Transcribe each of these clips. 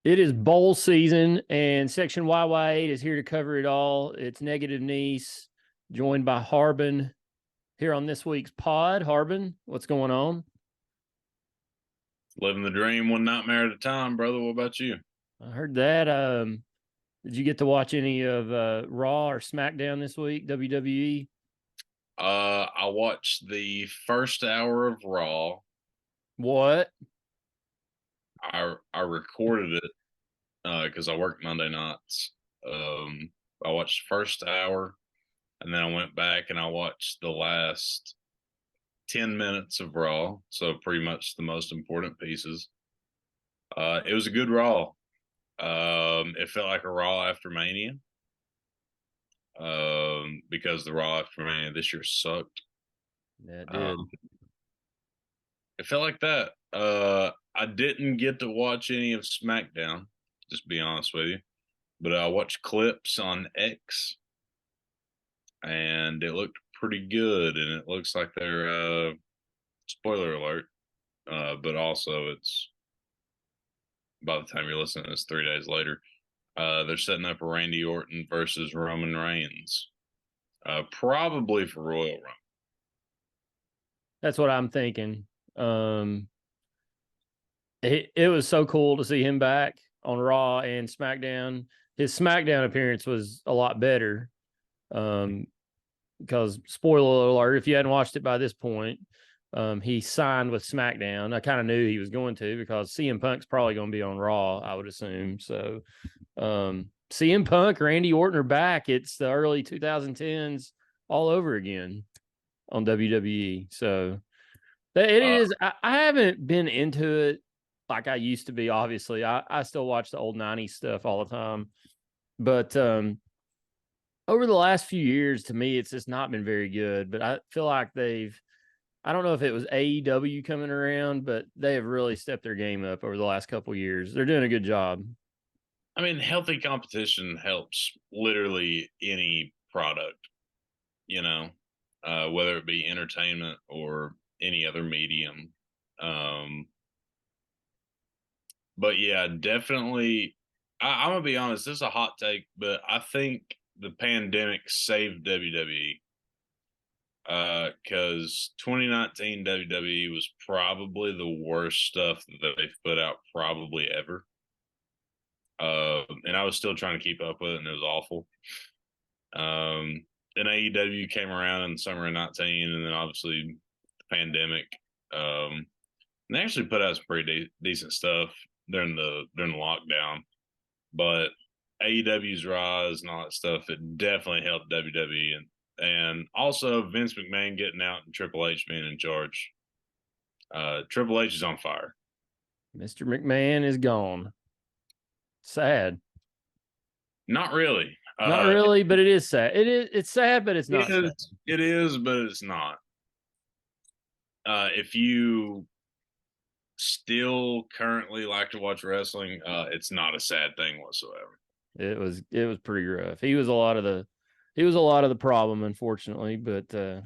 It is bowl season, and Section YY8 is here to cover it all. It's Negative Niece, joined by Harbin here on this week's pod. Harbin, what's going on? Living the dream, one nightmare at a time, brother. What about you? I heard that. Did you get to watch any of Raw or SmackDown this week? WWE? I watched the first hour of Raw. What? I recorded it because I work Monday nights. I watched the first hour, and then I went back and I watched the last 10 minutes of Raw. So pretty much the most important pieces. It was a good Raw. It felt like a Raw after Mania. Because the Raw after Mania this year sucked. That did. Um, It felt like that. I didn't get to watch any of SmackDown, just be honest with you. But I watched clips on X and it looked pretty good. And it looks like they're, spoiler alert, but also it's by the time you're listening to this 3 days later, they're setting up Randy Orton versus Roman Reigns, probably for Royal Rumble. That's what I'm thinking. Um, it was so cool to see him back on Raw and SmackDown. His SmackDown appearance was a lot better. Because spoiler alert, if you hadn't watched it by this point, he signed with SmackDown. I kind of knew he was going to because CM Punk's probably going to be on Raw, I would assume. So CM Punk, Randy Orton are back. It's the early 2010s all over again on WWE. So it Uh, is. I haven't been into it like I used to be. Obviously, I still watch the old '90s stuff all the time, but over the last few years, to me, it's just not been very good. But I feel like they've. I don't know if it was AEW coming around, but they have really stepped their game up over the last couple of years. They're doing a good job. I mean, healthy competition helps literally any product, you know, whether it be entertainment or any other medium. Um, but yeah, definitely. I'm gonna be honest. This is a hot take, but I think the pandemic saved WWE because 2019 WWE was probably the worst stuff that they've put out probably ever. And I was still trying to keep up with it, and it was awful. Then AEW came around in the summer of 19, and then obviously the pandemic. Um, and they actually put out some pretty decent stuff during the lockdown. But AEW's rise and all that stuff, it definitely helped WWE, and also Vince McMahon getting out and Triple H being in charge. Triple H is on fire. Mr. McMahon is gone. Sad. Not really. Not really, but it is sad. It's sad, but it's It not sad. is. It is, but it's not. If you still currently like to watch wrestling, it's not a sad thing whatsoever. It was pretty rough. He was a lot of the problem, unfortunately. But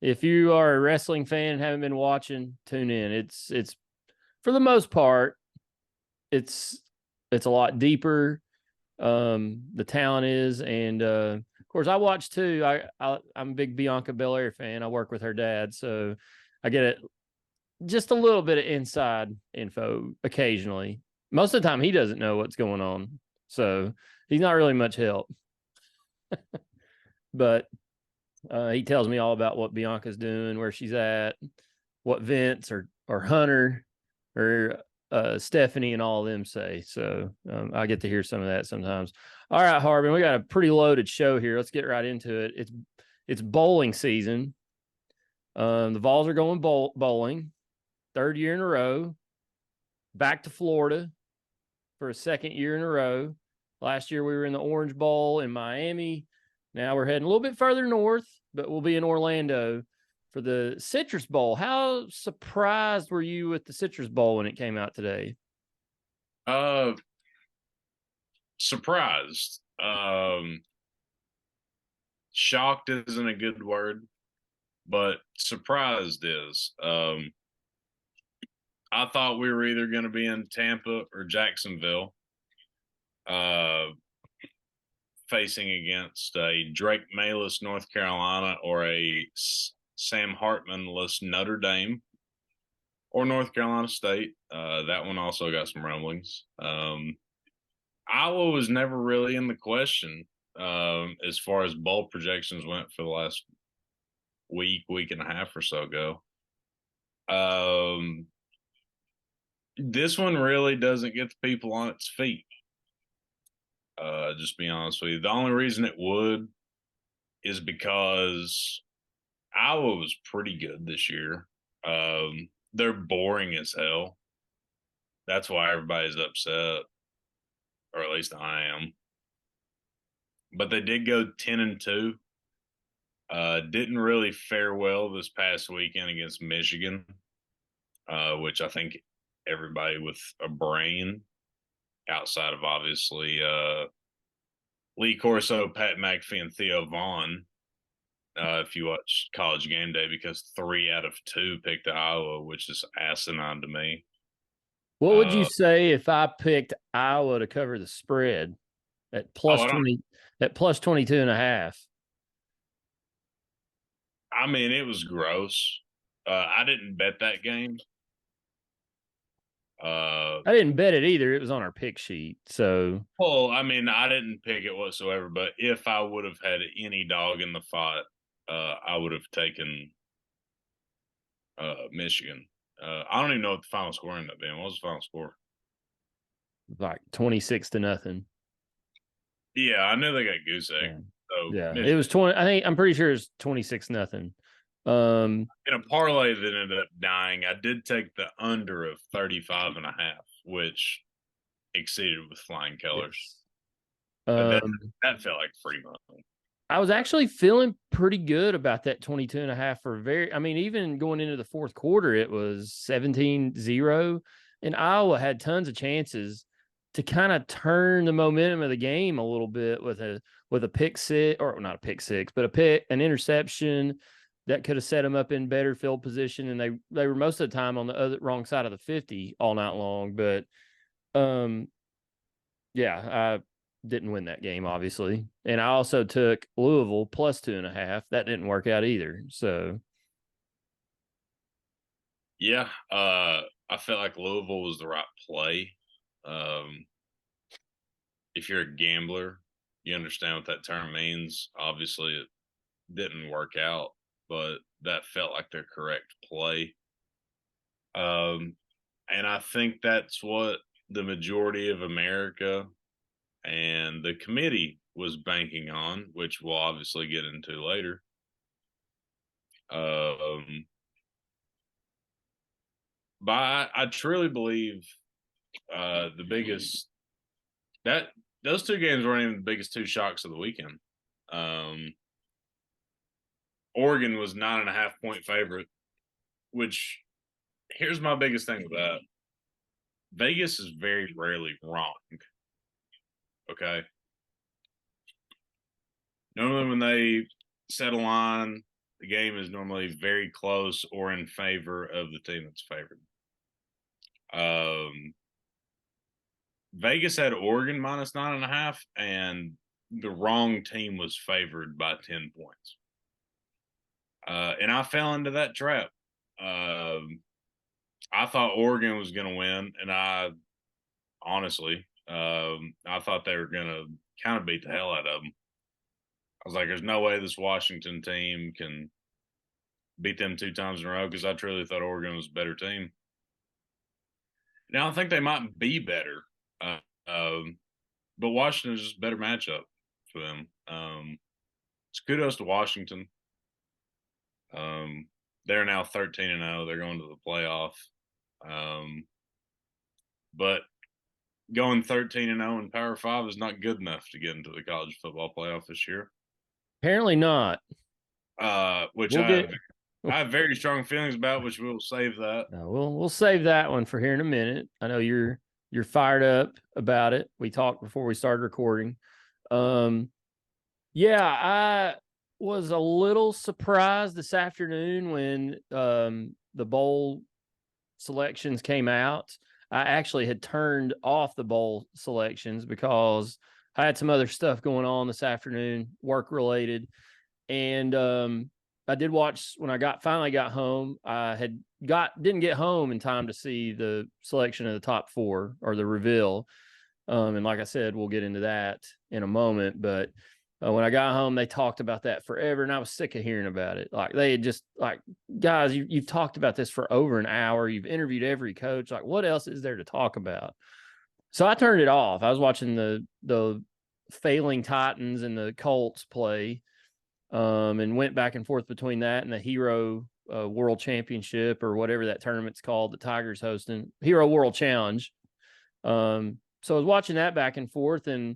if you are a wrestling fan and haven't been watching, tune in. It's for the most part, it's it's a lot deeper. The talent is, and of course, I watch too. I'm a big Bianca Belair fan. I work with her dad, so I get it just a little bit of inside info occasionally. Most of the time, he doesn't know what's going on, so he's not really much help. But he tells me all about what Bianca's doing, where she's at, what Vince or Hunter or Stephanie and all of them say. So I get to hear some of that sometimes. All right, Harbin, we got a pretty loaded show here. Let's get right into it. It's bowling season. The Vols are going bowling, third year in a row. Back to Florida for a second year in a row. Last year we were in the Orange Bowl in Miami. Now we're heading a little bit further north, but we'll be in Orlando for the Citrus Bowl. How surprised were you with the Citrus Bowl when it came out today? Uh, Surprised. Shocked isn't a good word, but surprised is. I thought we were either going to be in Tampa or Jacksonville. facing against a Drake Mayless North Carolina or a Sam Hartman-less Notre Dame or North Carolina State. That one also got some rumblings. Iowa was never really in the question as far as bowl projections went for the last week and a half or so ago. This one really doesn't get the people on its feet. Just be honest with you. The only reason it would is because Iowa was pretty good this year. They're boring as hell. That's why everybody's upset, or at least I am. But they did go 10-2. Didn't really fare well this past weekend against Michigan, which I think everybody with a brain, outside of obviously Lee Corso, Pat McAfee, and Theo Vaughn, if you watch College Game Day, because 3 out of 2 picked Iowa, which is asinine to me. What would you say if I picked Iowa to cover the spread at plus 20, at plus 22.5? I mean, it was gross. I didn't bet that game. I didn't bet it either. It was on our pick sheet. So, well, I mean, I didn't pick it whatsoever. But if I would have had any dog in the fight, I would have taken Michigan. I don't even know what the final score ended up being. What was the final score? Like 26-0. Yeah, I knew they got goose egg. Yeah. So yeah, Michigan. It was 20. I'm pretty sure it's 26-0. In a parlay that ended up dying, I did take the under of 35.5, which exceeded with flying colors. Yes. That felt like free money. I was actually feeling pretty good about that 22.5 for even going into the fourth quarter, it was 17-0, and Iowa had tons of chances to kind of turn the momentum of the game a little bit with a pick six, or not a pick six, but an interception that could have set them up in better field position. And they were most of the time on the wrong side of the 50 all night long. But I didn't win that game, obviously. And I also took Louisville plus 2.5. That didn't work out either. So yeah, I felt like Louisville was the right play. If you're a gambler, you understand what that term means. Obviously, it didn't work out, but that felt like the correct play. And I think that's what the majority of America and the committee was banking on, which we'll obviously get into later. But I truly believe the biggest that those two games weren't even the biggest two shocks of the weekend. Oregon was 9.5-point favorite, which here's my biggest thing with that. Vegas is very rarely wrong. Okay. Normally when they set a line, the game is normally very close or in favor of the team that's favored. Vegas had Oregon minus 9.5, and the wrong team was favored by 10 points. And I fell into that trap. I thought Oregon was going to win, and I thought they were going to kind of beat the hell out of them. I was like, there's no way this Washington team can beat them 2 times in a row, because I truly thought Oregon was a better team. Now, I think they might be better, but Washington is just a better matchup for them. So kudos to Washington. They're now 13-0. They're going to the playoff. But going 13-0 in Power 5 is not good enough to get into the college football playoff this year. Apparently not. Which I have very strong feelings about, which we'll save that. We'll save that one for here in a minute. I know you're fired up about it. We talked before we started recording. I was a little surprised this afternoon when the bowl selections came out. I actually had turned off the bowl selections because I had some other stuff going on this afternoon, work related. And I did watch when I finally got home. I didn't get home in time to see the selection of the top 4 or the reveal. And like I said, we'll get into that in a moment. But when I got home, they talked about that forever, and I was sick of hearing about it. Like they had just like, guys, you've talked about this for over an hour. You've interviewed every coach. Like, what else is there to talk about? So I turned it off. I was watching the failing Titans and the Colts play, and went back and forth between that and the Hero World Championship or whatever that tournament's called, the Tigers hosting, Hero World Challenge. So I was watching that back and forth, and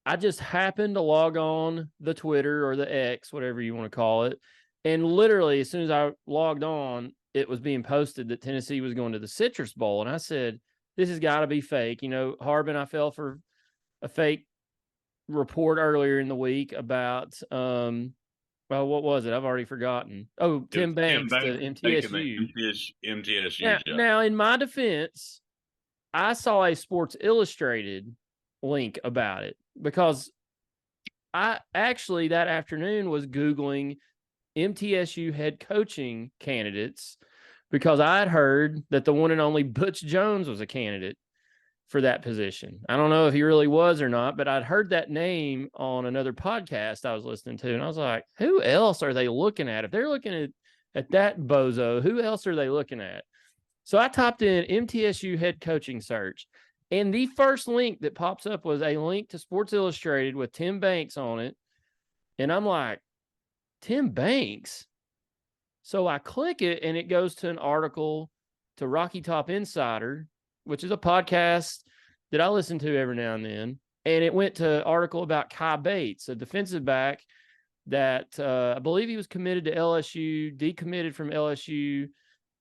I just happened to log on the Twitter or the X, whatever you want to call it. And literally, as soon as I logged on, it was being posted that Tennessee was going to the Citrus Bowl. And I said, this has got to be fake. You know, Harbin, I fell for a fake report earlier in the week about, well, what was it? I've already forgotten. Oh, Tim Banks to MTSU. MTSU. Now, in my defense, I saw a Sports Illustrated link about it because I actually that afternoon was Googling MTSU head coaching candidates because I had heard that the one and only Butch Jones was a candidate for that position. I don't know if he really was or not, but I'd heard that name on another podcast I was listening to, and I was like, who else are they looking at? If they're looking at that bozo, who else are they looking at? So I typed in MTSU head coaching search, and the first link that pops up was a link to Sports Illustrated with Tim Banks on it. And I'm like, Tim Banks? So I click it, and it goes to an article to Rocky Top Insider, which is a podcast that I listen to every now and then. And it went to an article about Kai Bates, a defensive back that I believe he was committed to LSU, decommitted from LSU,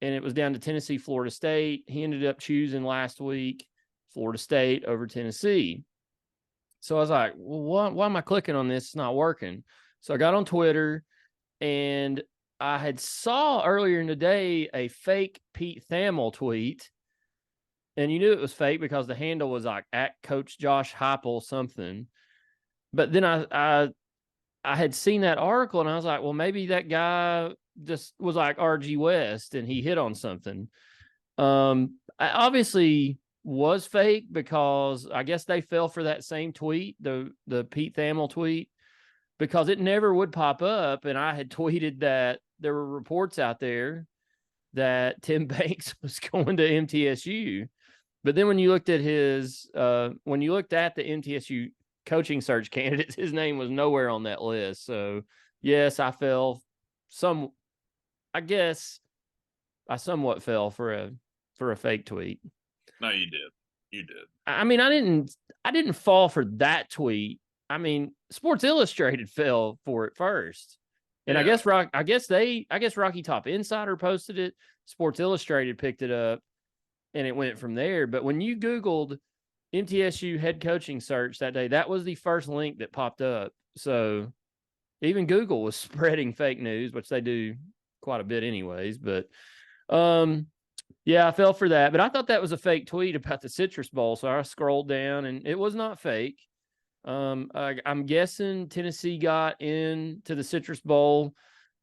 and it was down to Tennessee, Florida State. He ended up choosing last week Florida State over Tennessee. So I was like, well, why am I clicking on this? It's not working. So I got on Twitter, and I had saw earlier in the day a fake Pete Thamel tweet, and you knew it was fake because the handle was like at Coach Josh Heupel something. But then I had seen that article, and I was like, well, maybe that guy just was like RG West and he hit on something. I obviously was fake because I guess they fell for that same tweet, the Pete Thamel tweet, because it never would pop up. And I had tweeted that there were reports out there that Tim Banks was going to MTSU. But then when you looked at the MTSU coaching search candidates, his name was nowhere on that list. So yes, I somewhat fell for a fake tweet. No, you did. You did. I mean, I didn't fall for that tweet. I mean, Sports Illustrated fell for it first. And yeah. I guess Rocky Top Insider posted it. Sports Illustrated picked it up, and it went from there. But when you Googled MTSU head coaching search that day, that was the first link that popped up. So even Google was spreading fake news, which they do quite a bit anyways. But yeah, I fell for that. But I thought that was a fake tweet about the Citrus Bowl. So I scrolled down, and it was not fake. I'm guessing Tennessee got into the Citrus Bowl.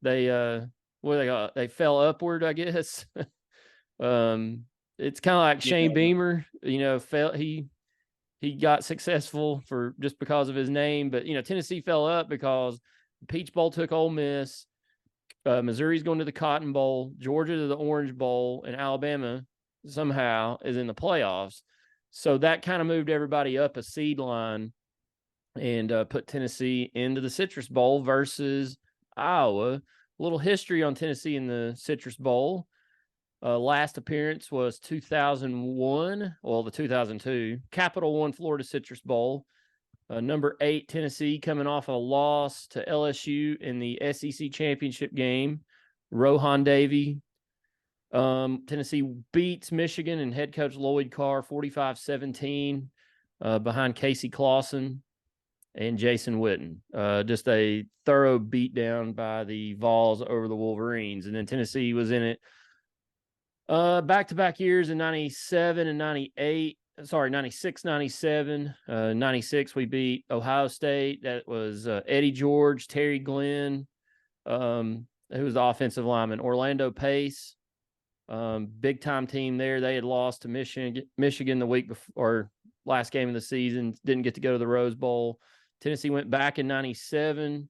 They fell upward, I guess. It's kind of like Shane Beamer, he got successful just because of his name, but Tennessee fell up because the Peach Bowl took Ole Miss, Missouri's going to the Cotton Bowl, Georgia to the Orange Bowl, and Alabama somehow is in the playoffs. So that kind of moved everybody up a seed line and put Tennessee into the Citrus Bowl versus Iowa. A little history on Tennessee in the Citrus Bowl. Last appearance was 2001. Well, the 2002 Capital One Florida Citrus Bowl. Number 8 Tennessee coming off a loss to LSU in the SEC championship game. Rohan Davey. Tennessee beats Michigan and head coach Lloyd Carr 45-17 behind Casey Clausen and Jason Witten. Just a thorough beatdown by the Vols over the Wolverines. And then Tennessee was in it Back-to-back years in 97 and 98. Sorry, 96, 97. 96, we beat Ohio State. That was Eddie George, Terry Glenn, who was the offensive lineman, Orlando Pace, big time team there. They had lost to Michigan the week before, or last game of the season, didn't get to go to the Rose Bowl. Tennessee went back in 97,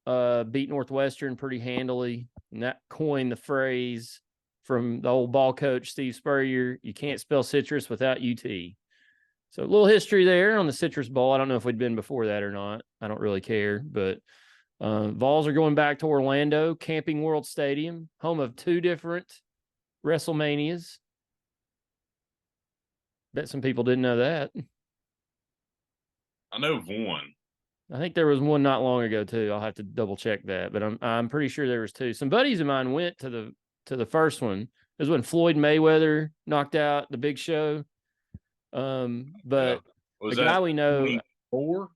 beat Northwestern pretty handily, and that coined the phrase from the old ball coach Steve Spurrier, you can't spell citrus without UT. So a little history there on the Citrus Bowl. I don't know if we'd been before that or not. I don't really care, but Vols are going back to Orlando, Camping World Stadium, home of 2 different WrestleManias. Bet some people didn't know that. I know of one. I think there was one not long ago too. I'll have to double check that, but I'm pretty sure there was 2. Some buddies of mine went to the first one. It was when Floyd Mayweather knocked out the Big Show. But Was the that guy we know, 24?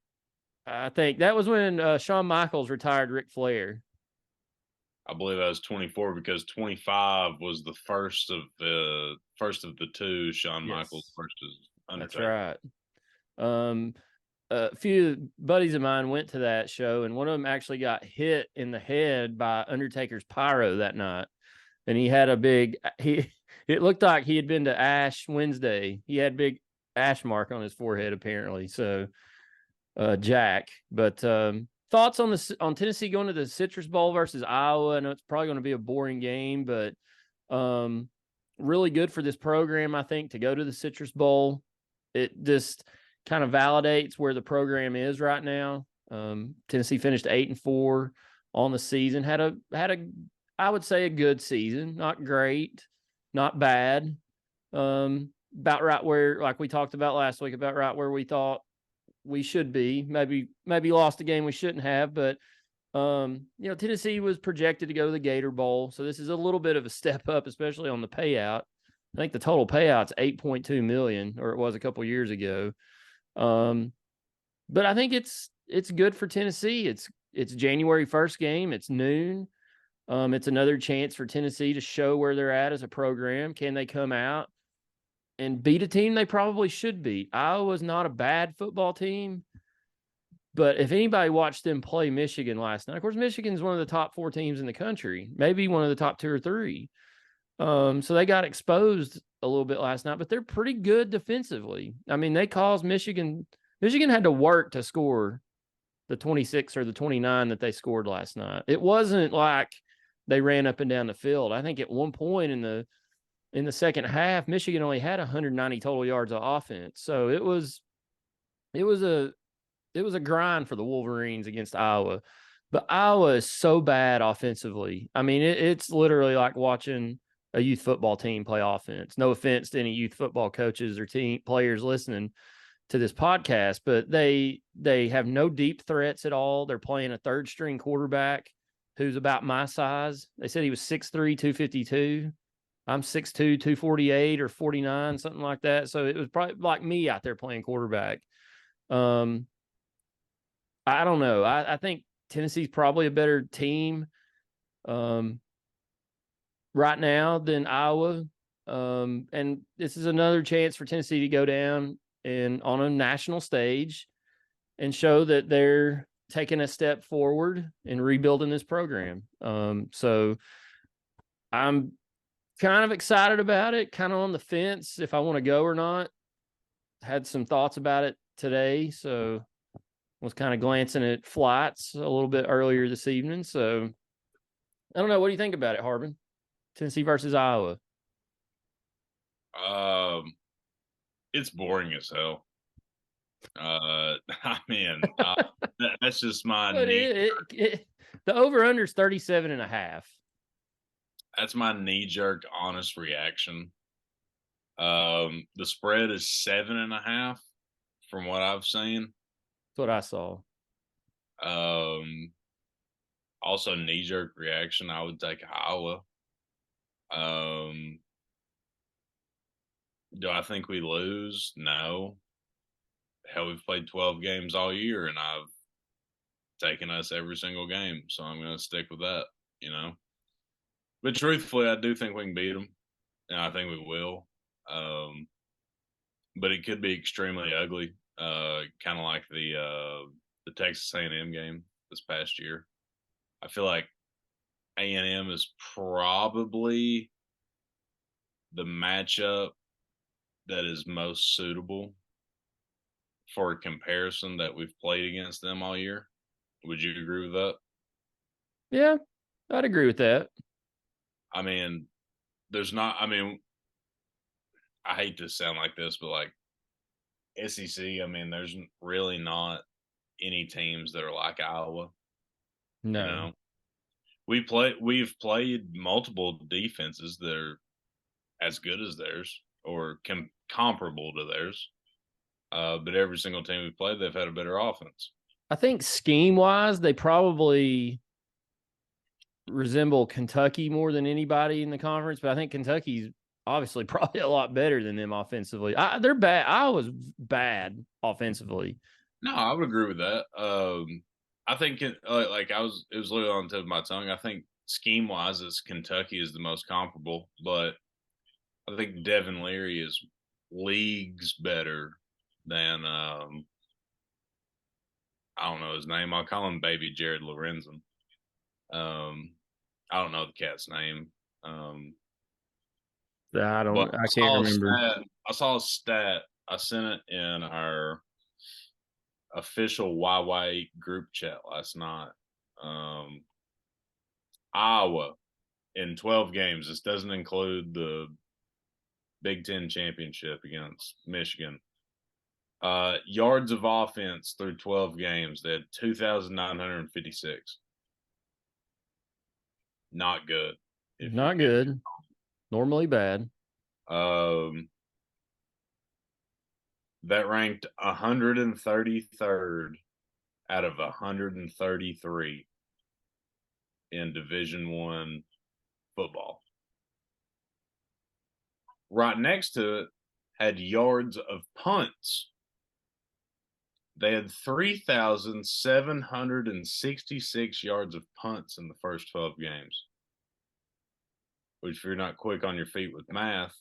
I think that was when Shawn Michaels retired Ric Flair. I believe that was 24 because 25 was the first of the 2. Shawn Michaels versus Undertaker. That's right. A few buddies of mine went to that show, and one of them actually got hit in the head by Undertaker's pyro that night. And he had a big, it looked like he had been to Ash Wednesday. He had big ash mark on his forehead, apparently. So, Jack. But thoughts on Tennessee going to the Citrus Bowl versus Iowa? I know it's probably going to be a boring game, but really good for this program, I think, to go to the Citrus Bowl. It just kind of validates where the program is right now. Tennessee finished 8-4 on the season. Had a I would say a good season, not great, not bad. About right where, like we talked about last week, about right where we thought we should be. Maybe lost a game we shouldn't have, but Tennessee was projected to go to the Gator Bowl, so this is a little bit of a step up, especially on the payout. I think the total payout's $8.2 million, or it was a couple years ago. But I think it's good for Tennessee. It's January 1st game. It's noon. It's another chance for Tennessee to show where they're at as a program. Can they come out and beat a team they probably should beat? Iowa's not a bad football team, but if anybody watched them play Michigan last night, of course, Michigan's one of the top 4 teams in the country, maybe one of the top 2 or 3. So they got exposed a little bit last night, but they're pretty good defensively. I mean, they caused Michigan had to work to score the 26 or the 29 that they scored last night. It wasn't like they ran up and down the field. I think at one point in the second half, Michigan only had 190 total yards of offense. So it was a grind for the Wolverines against Iowa. But Iowa is so bad offensively. I mean, it's literally like watching a youth football team play offense. No offense to any youth football coaches or team players listening to this podcast, but they have no deep threats at all. They're playing a 3rd string quarterback who's about my size. They said he was 6'3", 252. I'm 6'2", 248 or 49, something like that. So it was probably like me out there playing quarterback. I don't know. I think Tennessee's probably a better team right now than Iowa. And this is another chance for Tennessee to go down and on a national stage and show that they're taking a step forward in rebuilding this program. So I'm kind of excited about it, kind of on the fence if I want to go or not. Had some thoughts about it today, so was kind of glancing at flights a little bit earlier this evening. So I don't know. What do you think about it, Harbin? Tennessee versus Iowa. It's boring as hell. I mean, that's just my the over-under is 37.5. That's my knee-jerk, honest reaction. The spread is 7.5 from what I've seen. That's what I saw. Also knee-jerk reaction, I would take Iowa. Do I think we lose? No. Hell, we've played 12 games all year, and I've taken us every single game, so I'm going to stick with that, But truthfully, I do think we can beat them. and I think we will. But it could be extremely ugly, kind of like the Texas A&M game this past year. I feel like A&M is probably the matchup that is most suitable for a comparison that we've played against them all year. Would you agree with that? Yeah, I'd agree with that. I mean, there's not. I mean, I hate to sound like this, but like SEC, I mean, there's really not any teams that are like Iowa. You No. know, we've played multiple defenses that are as good as theirs or comparable to theirs. But every single team we've played, they've had a better offense. I think scheme wise, they probably resemble Kentucky more than anybody in the conference, but I think Kentucky's obviously probably a lot better than them offensively. They're bad. Iowa's bad offensively. No, I would agree with that. I think like it was literally on the tip of my tongue. I think scheme wise, is Kentucky is the most comparable, but I think Devin Leary is leagues better than I don't know his name. I'll call him Baby Jared Lorenzen. I don't know the cat's name. But I can't remember. I saw a stat. I sent it in our official YY group chat last night. Um, Iowa in 12 games. This doesn't include the Big Ten championship against Michigan. Yards of offense through 12 games. They had 2,956. Not good. Not good. Normally bad. Um, that ranked 133rd out of 133 in Division One football. Right next to it had yards of punts. They had 3,766 yards of punts in the first 12 games. Which, if you're not quick on your feet with math,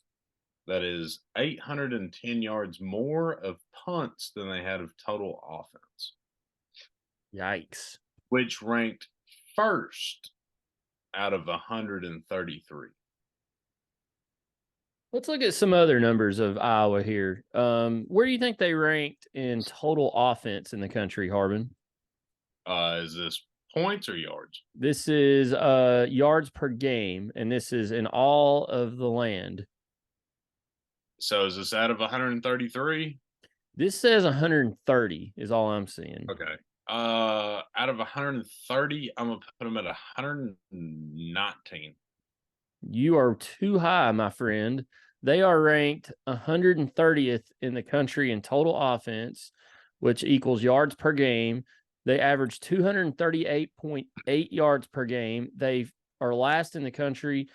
that is 810 yards more of punts than they had of total offense. Yikes. Which ranked first out of 133. Let's look at some other numbers of Iowa here. Where do you think they ranked in total offense in the country, Harbin? Is this points or yards? This is yards per game, and this is in all of the land. So is this out of 133? This says 130 is all I'm seeing. Okay. Out of 130, I'm gonna put them at 119. You are too high, my friend. They are ranked 130th in the country in total offense, which equals yards per game. They average 238.8 yards per game. They are last in the country.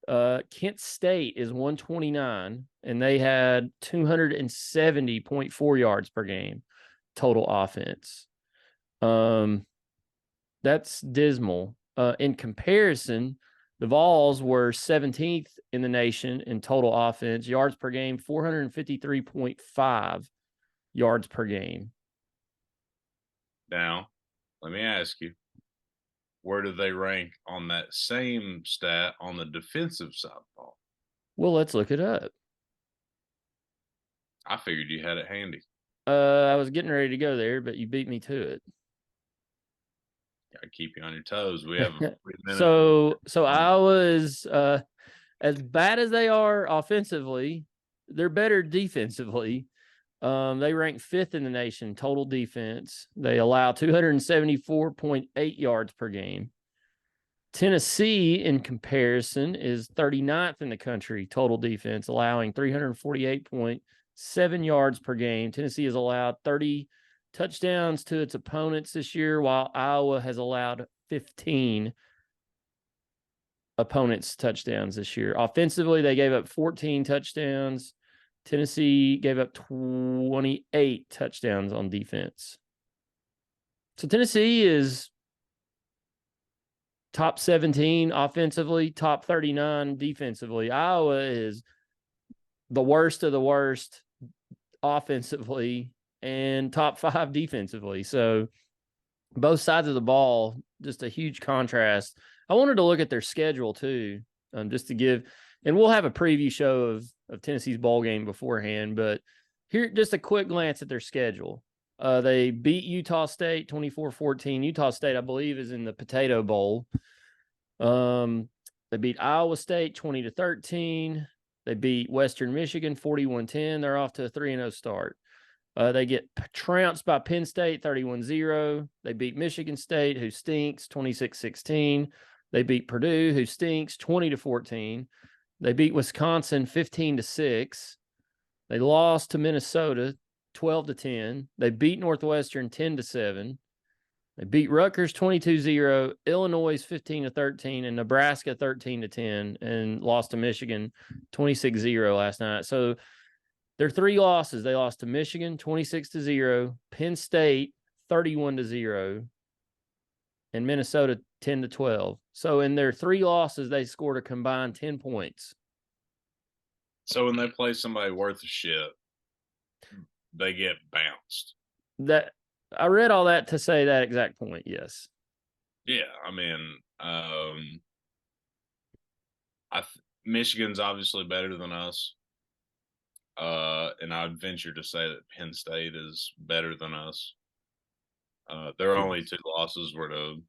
Kent State is 129, and they had 270.4 yards per game total offense. That's dismal. In comparison, the Vols were 17th in the nation in total offense, yards per game, 453.5 yards per game. Now, let me ask you, where do they rank on that same stat on the defensive side of the ball? Well, let's look it up. I figured you had it handy. I was getting ready to go there, but you beat me to it. Gotta keep you on your toes. We have a so Iowa is as bad as they are offensively, they're better defensively. They rank fifth in the nation total defense. They allow 274.8 yards per game. Tennessee, in comparison, is 39th in the country total defense, allowing 348.7 yards per game. Tennessee has allowed 30 touchdowns to its opponents this year, while Iowa has allowed 15 opponents touchdowns this year. Offensively, they gave up 14 touchdowns. Tennessee gave up 28 touchdowns on defense. So Tennessee is top 17 offensively, top 39 defensively. Iowa is the worst of the worst offensively and top 5 defensively. So both sides of the ball, just a huge contrast. I wanted to look at their schedule too, just to give, and we'll have a preview show of Tennessee's bowl game beforehand, but here, just a quick glance at their schedule. They beat Utah State 24-14. Utah State, I believe, is in the Potato Bowl. They beat Iowa State 20-13. They beat Western Michigan 41-10. They're off to a 3-0 start. They get trounced by Penn State 31-0. They beat Michigan State, who stinks, 26-16. They beat Purdue, who stinks, 20-14. They beat Wisconsin 15-6. They lost to Minnesota 12-10. They beat Northwestern 10-7. They beat Rutgers 22-0, Illinois 15-13, and Nebraska 13-10, and lost to Michigan 26-0 last night. So their 3 losses, they lost to Michigan 26-0, Penn State 31-0, and Minnesota 10-12. So in their 3 losses, they scored a combined 10 points. So when they play somebody worth a shit, they get bounced. That I read all that to say that exact point. Yes. Yeah, I mean, Michigan's obviously better than us. And I'd venture to say that Penn State is better than us. Their only 2 losses were to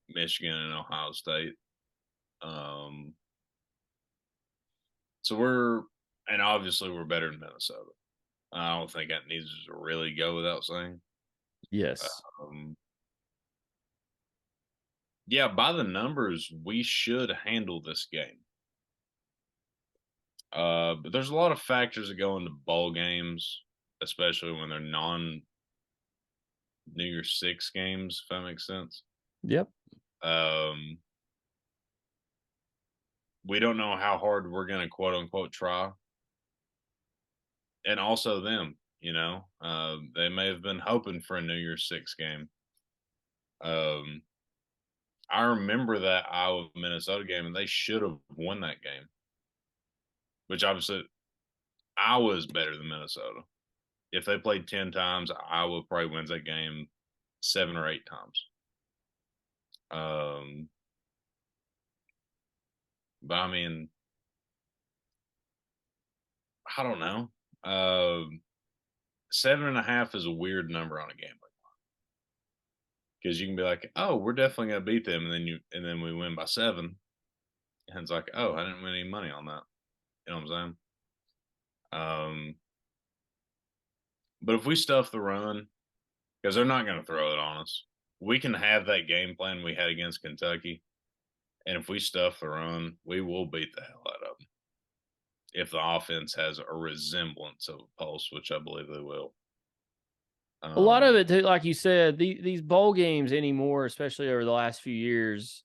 Michigan and Ohio State. So obviously we're better than Minnesota. I don't think that needs to really go without saying. Yes. Yeah, by the numbers, we should handle this game. But there's a lot of factors that go into bowl games, especially when they're non-New Year's Six games, if that makes sense. Yep. We don't know how hard we're going to quote unquote try. And also them, they may have been hoping for a New Year's Six game. I remember that Iowa Minnesota game, and they should have won that game. Which obviously, Iowa is better than Minnesota. If they played 10 times, Iowa probably wins that game 7 or 8 times. But I mean, I don't know. 7.5 is a weird number on a game like that, because you can be like, "Oh, we're definitely gonna beat them," and then we win by 7, and it's like, "Oh, I didn't win any money on that." You know what I'm saying? But if we stuff the run, because they're not going to throw it on us, we can have that game plan we had against Kentucky, and if we stuff the run, we will beat the hell out of them. If the offense has a resemblance of a pulse, which I believe they will. A lot of it, too, like you said, these bowl games anymore, especially over the last few years,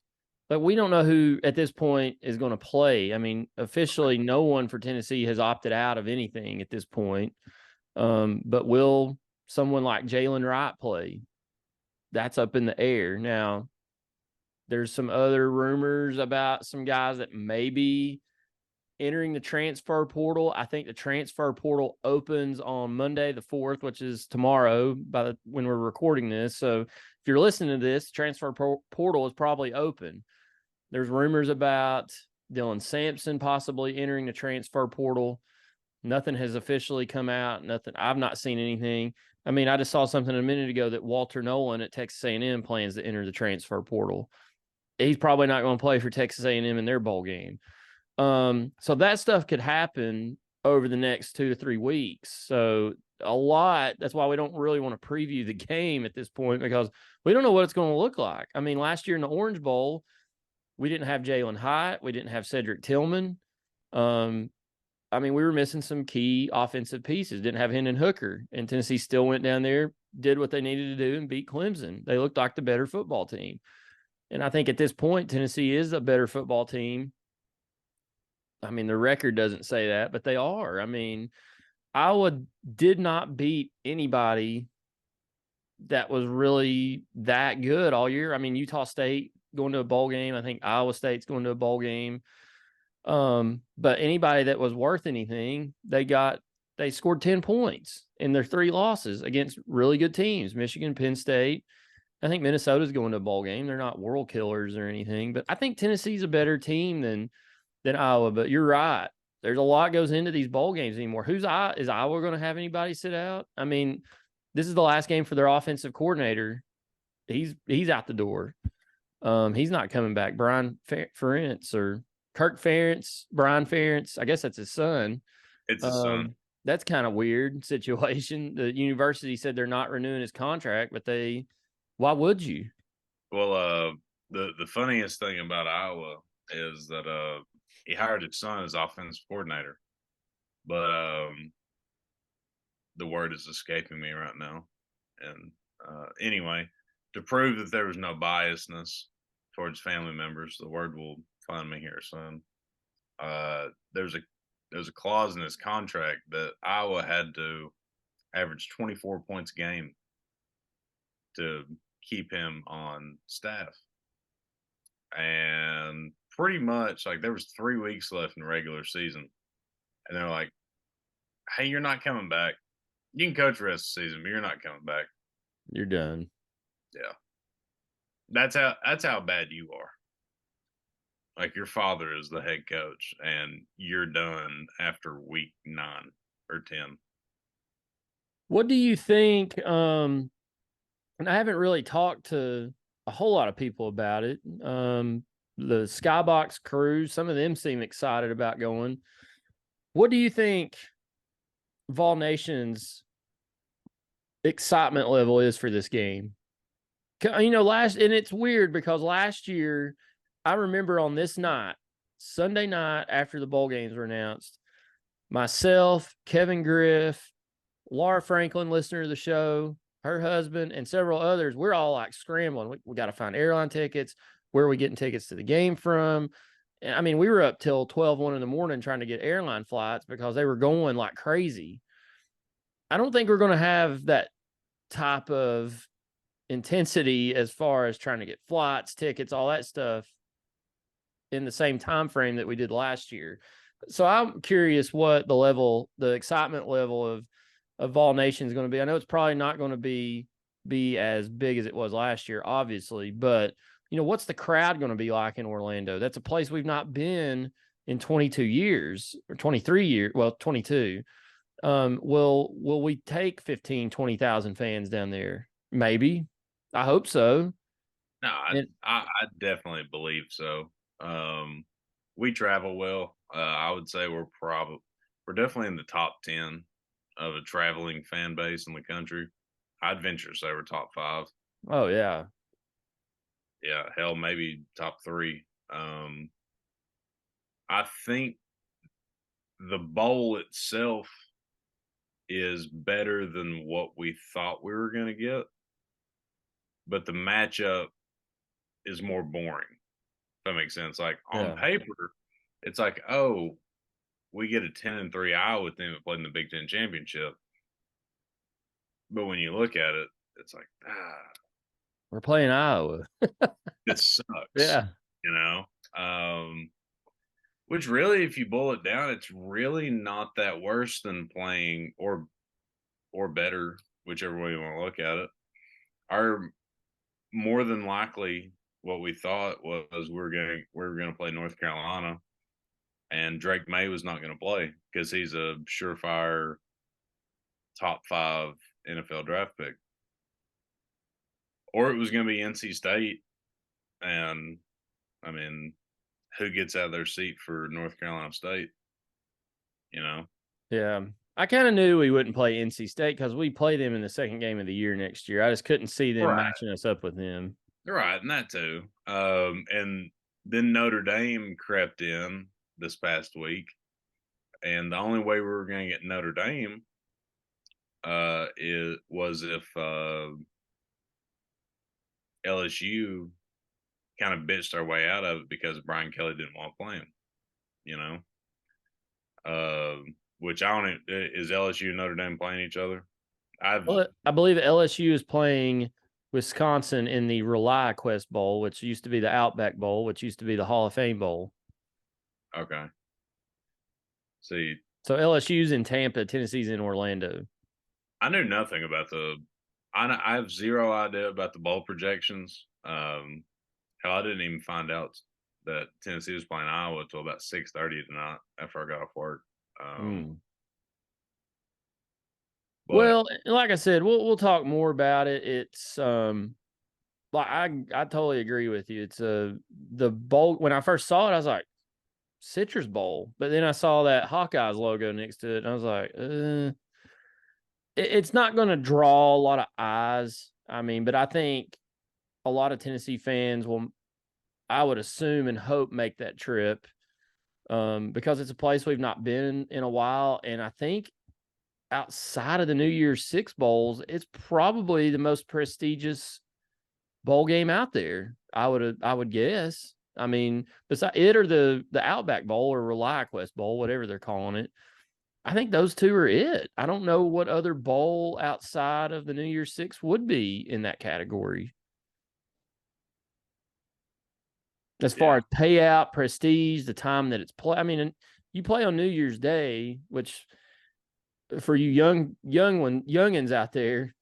but we don't know who at this point is going to play. I mean, officially, no one for Tennessee has opted out of anything at this point. But will someone like Jalen Wright play? That's up in the air. Now, there's some other rumors about some guys that may be entering the transfer portal. I think the transfer portal opens on Monday the 4th, which is tomorrow when we're recording this. So if you're listening to this, transfer portal is probably open. There's rumors about Dylan Sampson possibly entering the transfer portal. Nothing has officially come out. Nothing. I've not seen anything. I mean, I just saw something a minute ago that Walter Nolan at Texas A&M plans to enter the transfer portal. He's probably not going to play for Texas A&M in their bowl game. So that stuff could happen over the next 2 to 3 weeks. So a lot. That's why we don't really want to preview the game at this point, because we don't know what it's going to look like. I mean, last year in the Orange Bowl, we didn't have Jalen Hyatt. We didn't have Cedric Tillman. I mean, we were missing some key offensive pieces. Didn't have Hendon Hooker, and Tennessee still went down there, did what they needed to do, and beat Clemson. They looked like the better football team. And I think at this point, Tennessee is a better football team. I mean, the record doesn't say that, but they are. I mean, Iowa did not beat anybody that was really that good all year. I mean, Utah State going to a bowl game. I think Iowa State's going to a bowl game. But anybody that was worth anything, they scored 10 points in their 3 losses against really good teams, Michigan, Penn State. I think Minnesota's going to a bowl game. They're not world killers or anything, but I think Tennessee's a better team than Iowa. But you're right. There's a lot goes into these bowl games anymore. Is Iowa going to have anybody sit out? I mean, this is the last game for their offensive coordinator. He's out the door. He's not coming back. Brian Ferentz or Kirk Ferentz, Brian Ferentz. I guess that's his son. It's his son. That's kind of weird situation. The university said they're not renewing his contract, but why would you? Well, the funniest thing about Iowa is that he hired his son as offensive coordinator, but the word is escaping me right now. And anyway, to prove that there was no biasness towards family members, the word will find me here soon. There's a clause in his contract that Iowa had to average 24 points a game to keep him on staff. And pretty much like there was 3 weeks left in the regular season. And they're like, hey, you're not coming back. You can coach the rest of the season, but you're not coming back. You're done. Yeah. That's how bad you are. Like your father is the head coach and you're done after week 9 or 10. What do you think? And I haven't really talked to a whole lot of people about it. The Skybox crew, some of them seem excited about going. What do you think Vol Nation's excitement level is for this game? And it's weird because last year, I remember on this night, Sunday night after the bowl games were announced, myself, Kevin Griff, Laura Franklin, listener to the show, her husband, and several others, we're all like scrambling. We got to find airline tickets. Where are we getting tickets to the game from? And I mean, we were up till 1 in the morning trying to get airline flights because they were going like crazy. I don't think we're going to have that type of intensity as far as trying to get flights, tickets, all that stuff in the same time frame that we did last year. So I'm curious what the excitement level of Vol Nation is going to be. I know it's probably not going to be as big as it was last year, obviously, but what's the crowd going to be like in Orlando? That's a place we've not been in 22 years or 23 years. Well, 22. Will we take 15, 20,000 fans down there? Maybe. I hope so. No, I definitely believe so. We travel well. I would say we're definitely in the top 10 of a traveling fan base in the country. I'd venture to say we're top 5. Oh yeah. Yeah, hell, maybe top 3. I think the bowl itself is better than what we thought we were going to get, but the matchup is more boring. If that makes sense. Like on paper, it's like, oh, we get a 10-3 Iowa team that played in the Big Ten championship. But when you look at it, it's like, we're playing Iowa. It sucks. Yeah. Which really, if you boil it down, it's really not that worse than playing or better, whichever way you want to look at it. Our more than likely what we thought was we were going to play North Carolina, and Drake May was not going to play because he's a surefire top 5 NFL draft pick. Or it was going to be NC State, and I mean, who gets out of their seat for North Carolina State? Yeah. I kind of knew we wouldn't play NC State because we play them in the second game of the year next year. I just couldn't see them matching us up with them. Right, and that too. And then Notre Dame crept in this past week, and the only way we were going to get Notre Dame was if LSU kind of bitched our way out of it because Brian Kelly didn't want to play him. Which I don't. Is LSU and Notre Dame playing each other? I believe LSU is playing Wisconsin in the ReliaQuest Bowl, which used to be the Outback Bowl, which used to be the Hall of Fame Bowl. Okay. See, So LSU's in Tampa, Tennessee's in Orlando. I knew nothing about I have zero idea about the bowl projections. Hell, I didn't even find out that Tennessee was playing Iowa until about 6:30 tonight after I got off work. But Well, like I said, we'll talk more about it. It's like I totally agree with you. It's the bowl. When I first saw it, I was like, Citrus Bowl, but then I saw that Hawkeyes logo next to it, and I was like, it's not going to draw a lot of eyes. I mean, but I think a lot of Tennessee fans will, I would assume and hope, make that trip because it's a place we've not been in a while, and I think outside of the New Year's Six bowls, it's probably the most prestigious bowl game out there. I would guess. I mean, besides it or the Outback Bowl or ReliaQuest Bowl, whatever they're calling it, I think those two are it. I don't know what other bowl outside of the New Year's Six would be in that category. As far as payout, prestige, the time that it's play. I mean, you play on New Year's Day, which for you youngins out there,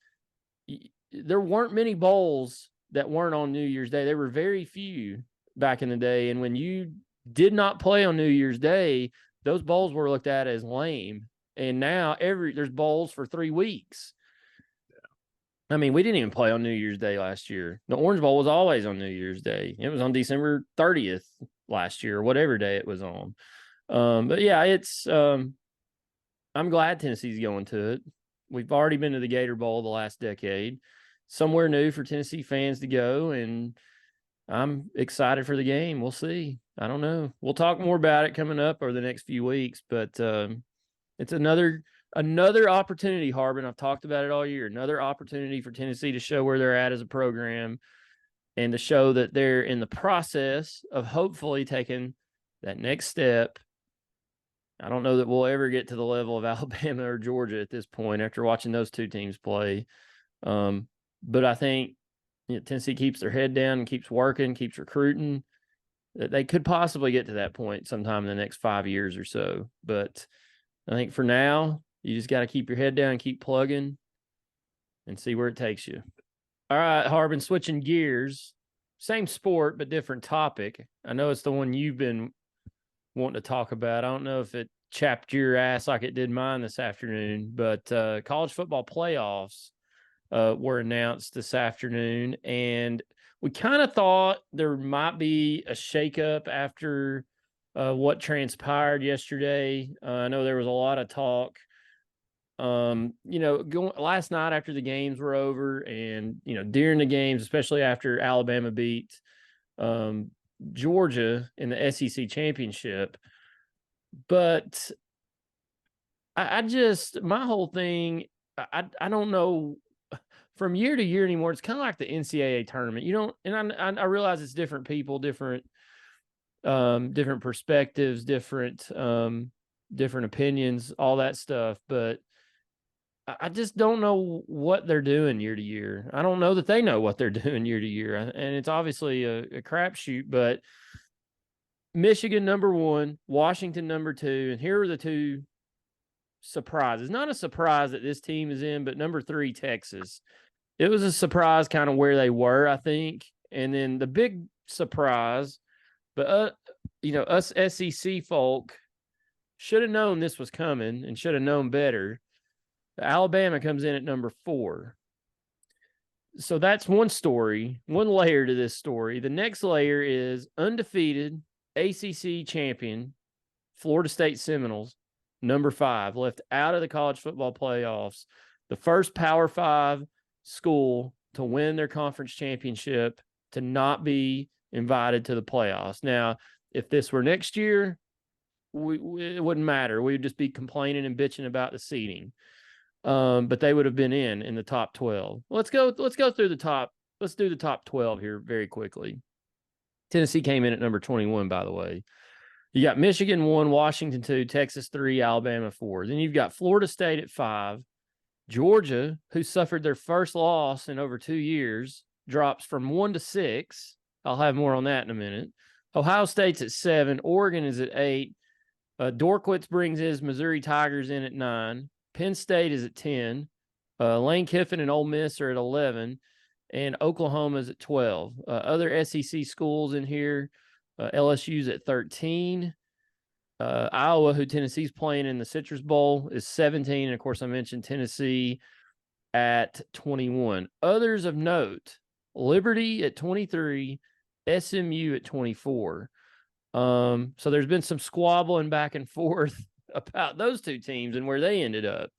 there weren't many bowls that weren't on New Year's Day. There were very few back in the day. And when you did not play on New Year's Day, those bowls were looked at as lame. And now there's bowls for 3 weeks. I mean, we didn't even play on New Year's Day last year. The Orange Bowl was always on New Year's Day. It was on December 30th last year, or whatever day it was on. But yeah, it's I'm glad Tennessee's going to it. We've already been to the Gator Bowl the last decade. Somewhere new for Tennessee fans to go, and I'm excited for the game. We'll see. I don't know. We'll talk more about it coming up over the next few weeks, but it's another opportunity, Harbin. I've talked about it all year. Another opportunity for Tennessee to show where they're at as a program and to show that they're in the process of hopefully taking that next step. I don't know that we'll ever get to the level of Alabama or Georgia at this point after watching those two teams play. But I think Tennessee keeps their head down and keeps working, keeps recruiting. They could possibly get to that point sometime in the next 5 years or so. But I think for now, you just got to keep your head down and keep plugging and see where it takes you. All right, Harbin, switching gears. Same sport, but different topic. I know it's the one you've been wanting to talk about. I don't know if it chapped your ass like it did mine this afternoon, but college football playoffs were announced this afternoon, and we kind of thought there might be a shakeup after what transpired yesterday. I know there was a lot of talk. Last night after the games were over, and during the games, especially after Alabama beat Georgia in the SEC championship. But I just, my whole thing, I don't know, from year to year anymore. It's kind of like the NCAA tournament. I realize it's different people, different perspectives, different opinions, all that stuff. But I just don't know what they're doing year to year. I don't know that they know what they're doing year to year. And it's obviously a crapshoot, but Michigan #1, Washington #2, and here are the two surprises. Not a surprise that this team is in, but #3, Texas. It was a surprise kind of where they were, I think. And then the big surprise, but us SEC folk should have known this was coming and should have known better. Alabama comes in at #4. So that's one story, one layer to this story. The next layer is undefeated ACC champion Florida State Seminoles, #5, left out of the college football playoffs. The first Power 5 school to win their conference championship to not be invited to the playoffs. Now, if this were next year, it wouldn't matter. We would just be complaining and bitching about the seeding. But they would have been in the top 12. Let's go through the top. Let's do the top 12 here very quickly. Tennessee came in at #21, by the way. You got Michigan 1, Washington 2, Texas 3, Alabama 4. Then you've got Florida State at 5, Georgia, who suffered their first loss in over 2 years, drops from 1 to 6. I'll have more on that in a minute. Ohio State's at 7. Oregon is at 8. Dorkwitz brings his Missouri Tigers in at 9. Penn State is at 10. Lane Kiffin and Ole Miss are at 11. And Oklahoma's at 12. Other SEC schools in here, LSU's at 13. Iowa, who Tennessee's playing in the Citrus Bowl, is 17. And of course, I mentioned Tennessee at 21. Others of note: Liberty at 23, SMU at 24. So there's been some squabbling back and forth about those two teams and where they ended up.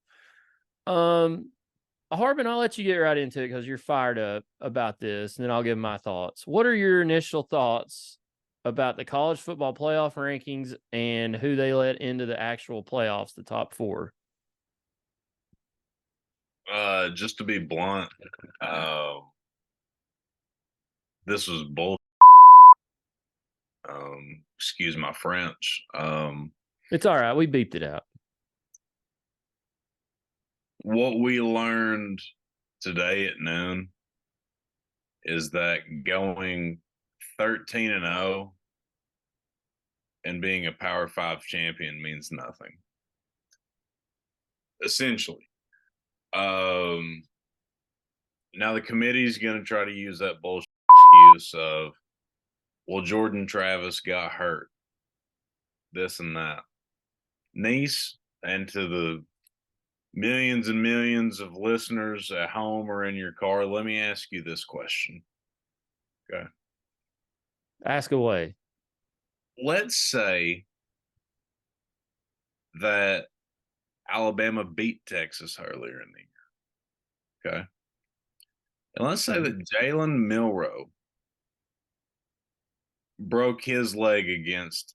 Harbin, I'll let you get right into it because you're fired up about this, and then I'll give my thoughts. What are your initial thoughts about the college football playoff rankings and who they let into the actual playoffs, the top 4? Just to be blunt, this was bull. Excuse my French. It's all right. We beeped it out. What we learned today at noon is that going 13-0 and being a Power 5 champion means nothing. Essentially. Now the committee's going to try to use that bullshit excuse of, well, Jordan Travis got hurt, this and that. Niece, and to the millions and millions of listeners at home or in your car, let me ask you this question. Okay. Ask away. Let's say that Alabama beat Texas earlier in the year. Okay. And let's say that Jalen Milroe broke his leg against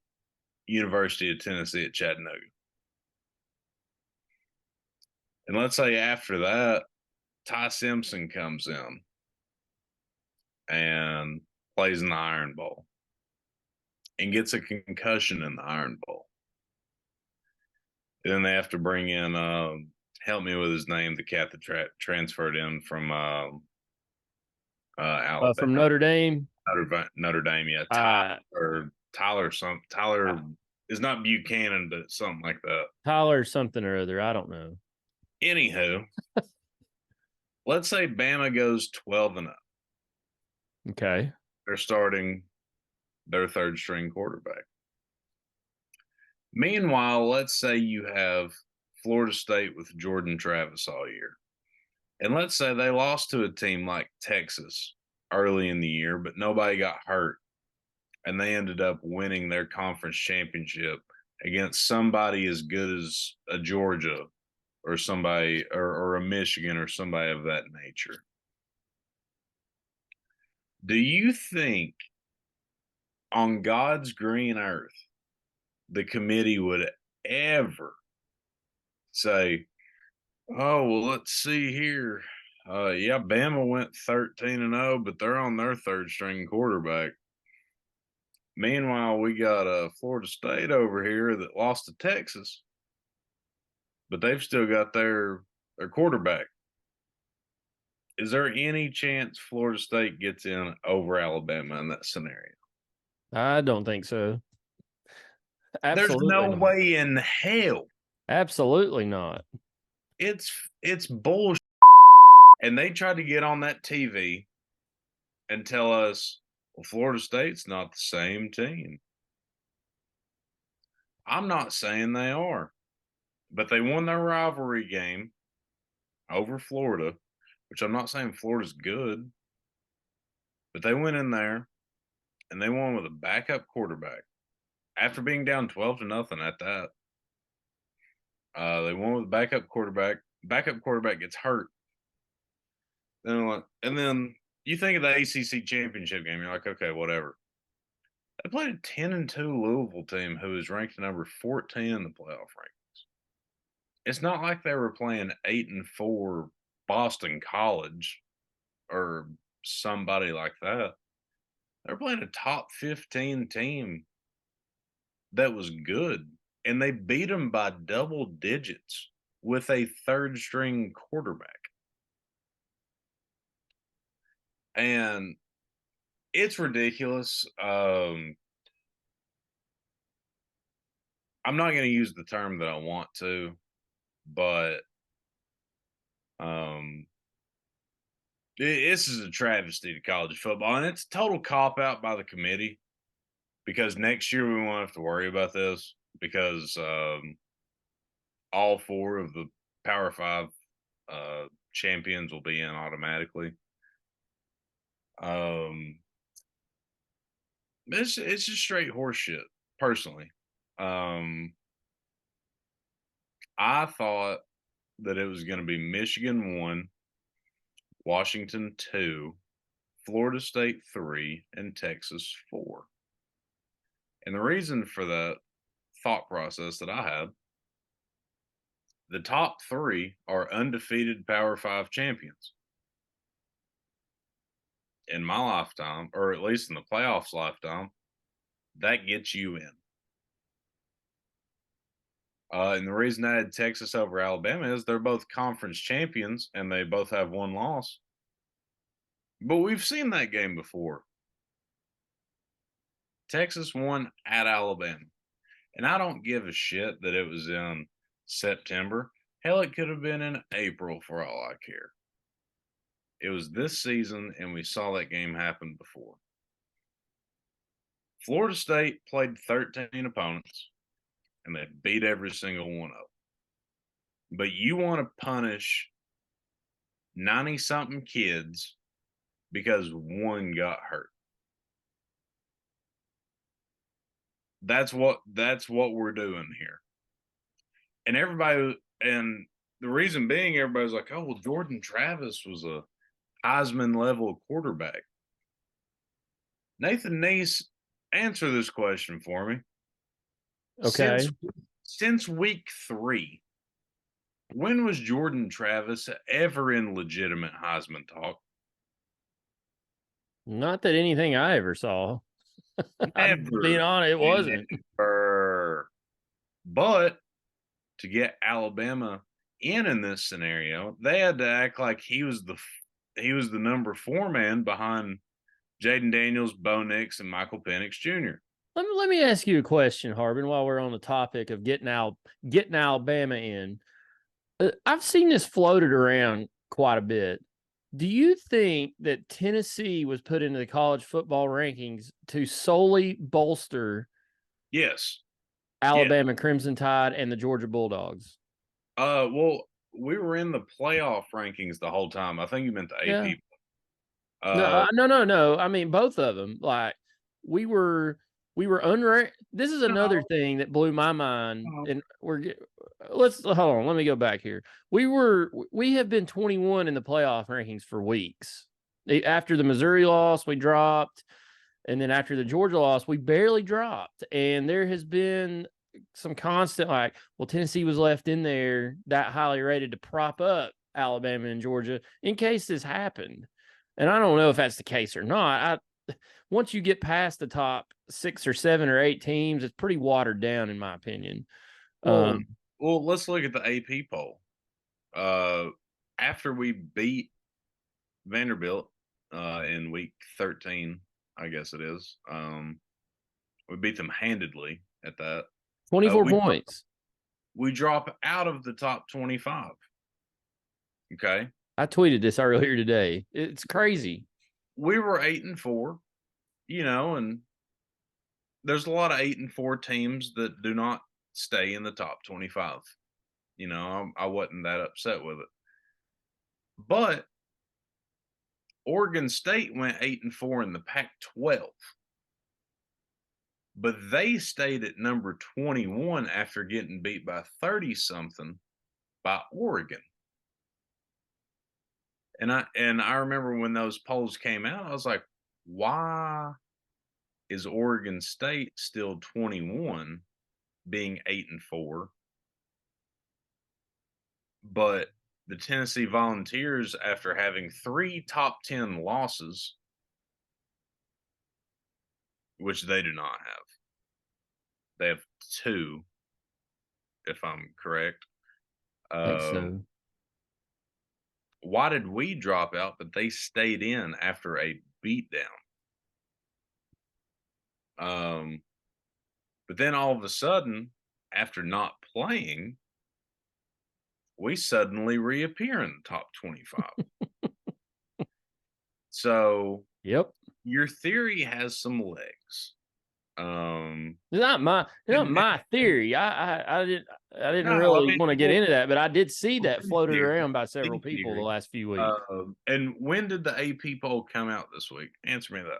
University of Tennessee at Chattanooga. And let's say after that, Ty Simpson comes in and plays in the Iron Bowl and gets a concussion in the Iron Bowl. And then they have to bring in, help me with his name, the cat that transferred in from Alabama. From Notre Dame. Notre Dame, yeah. Tyler is not Buchanan, but something like that. Tyler something or other. I don't know. Anywho, let's say Bama goes 12-0. Okay. They're starting their third string quarterback. Meanwhile, let's say you have Florida State with Jordan Travis all year. And let's say they lost to a team like Texas early in the year, but nobody got hurt. And they ended up winning their conference championship against somebody as good as a Georgia or somebody or a Michigan or somebody of that nature. Do you think on God's green earth the committee would ever say, oh, well, let's see here. Yeah, Bama went 13-0, but they're on their third string quarterback. Meanwhile, we got Florida State over here that lost to Texas, but they've still got their quarterback. Is there any chance Florida State gets in over Alabama in that scenario? I don't think so. Absolutely There's no not. way in hell. Absolutely not. It's bullshit. And they tried to get on that TV and tell us, well, Florida State's not the same team. I'm not saying they are, but they won their rivalry game over Florida, which I'm not saying Florida's good, but they went in there and they won with a backup quarterback after being down 12-0 at that. They won with a backup quarterback. Backup quarterback gets hurt. And then you think of the ACC championship game, you're like, okay, whatever. They played a 10-2 Louisville team who is ranked number 14 in the playoff rankings. It's not like they were playing 8-4 Boston College or somebody like that. They're playing a top 15 team that was good, and they beat them by double digits. with a third string quarterback. And it's ridiculous. I'm not going to use the term that I want to, but this is a travesty to college football, and it's a total cop out by the committee because next year we won't have to worry about this because all four of the Power Five champions will be in automatically. It's just straight horseshit. Personally, I thought that it was going to be Michigan 1, Washington 2, Florida State 3, and Texas 4. And the reason for that thought process that I had, the top 3 are undefeated Power 5 champions. In my lifetime, or at least in the playoffs lifetime, that gets you in. And the reason I had Texas over Alabama is they're both conference champions and they both have one loss. But we've seen that game before. Texas won at Alabama. And I don't give a shit that it was in September. Hell, it could have been in April for all I care. It was this season, and we saw that game happen before. Florida State played 13 opponents, and they beat every single one of them. But you want to punish 90-something kids because one got hurt. That's what we're doing here. And the reason being, everybody's like, oh, well, Jordan Travis was a Heisman level quarterback. Nathan Neese, answer this question for me. Okay. Since week 3, when was Jordan Travis ever in legitimate Heisman talk? Not that anything I ever saw. Never. Being honest, it wasn't. Never. But to get Alabama in this scenario, they had to act like he was the number 4 man behind Jaden Daniels, Bo Nix, and Michael Penix Jr. Let me ask you a question, Harbin, while we're on the topic of getting Alabama in. I've seen this floated around quite a bit. Do you think that Tennessee was put into the college football rankings to solely bolster Yes. Alabama Crimson Tide and the Georgia Bulldogs? Well, we were in the playoff rankings the whole time. I think you meant the AP. No. I mean, both of them. Like we were unranked. This is another thing that blew my mind. And let's hold on. Let me go back here. We have been 21 in the playoff rankings for weeks. After the Missouri loss, we dropped. And then after the Georgia loss, we barely dropped. And there has been some constant, like, well, Tennessee was left in there that highly rated to prop up Alabama and Georgia in case this happened. And I don't know if that's the case or not. Once you get past the top 6 or 7 or 8 teams, it's pretty watered down, in my opinion. Well, let's look at the AP poll. After we beat Vanderbilt in week 13, I guess it is, we beat them handedly at that. 24 points. We drop out of the top 25. Okay. I tweeted this earlier today. It's crazy. We were 8-4, and there's a lot of 8-4 teams that do not stay in the top 25. I wasn't that upset with it. But Oregon State went 8-4 in the Pac-12. But they stayed at number 21 after getting beat by 30-something by Oregon. And I remember when those polls came out, I was like, why is Oregon State still 21 being 8-4? But the Tennessee Volunteers, after having 3 top 10 losses, which they do not have, they have 2, if I'm correct. I think Um, so. why did we drop out, but they stayed in after a beatdown? But then all of a sudden, after not playing, we suddenly reappear in the top 25. So Yep. your theory has some legs. It's not my theory. I didn't No, I really mean, want to get well, into that, but I did see that in floated theory, around by several in people the theory. last few weeks. And when did the AP poll come out this week? Answer me that.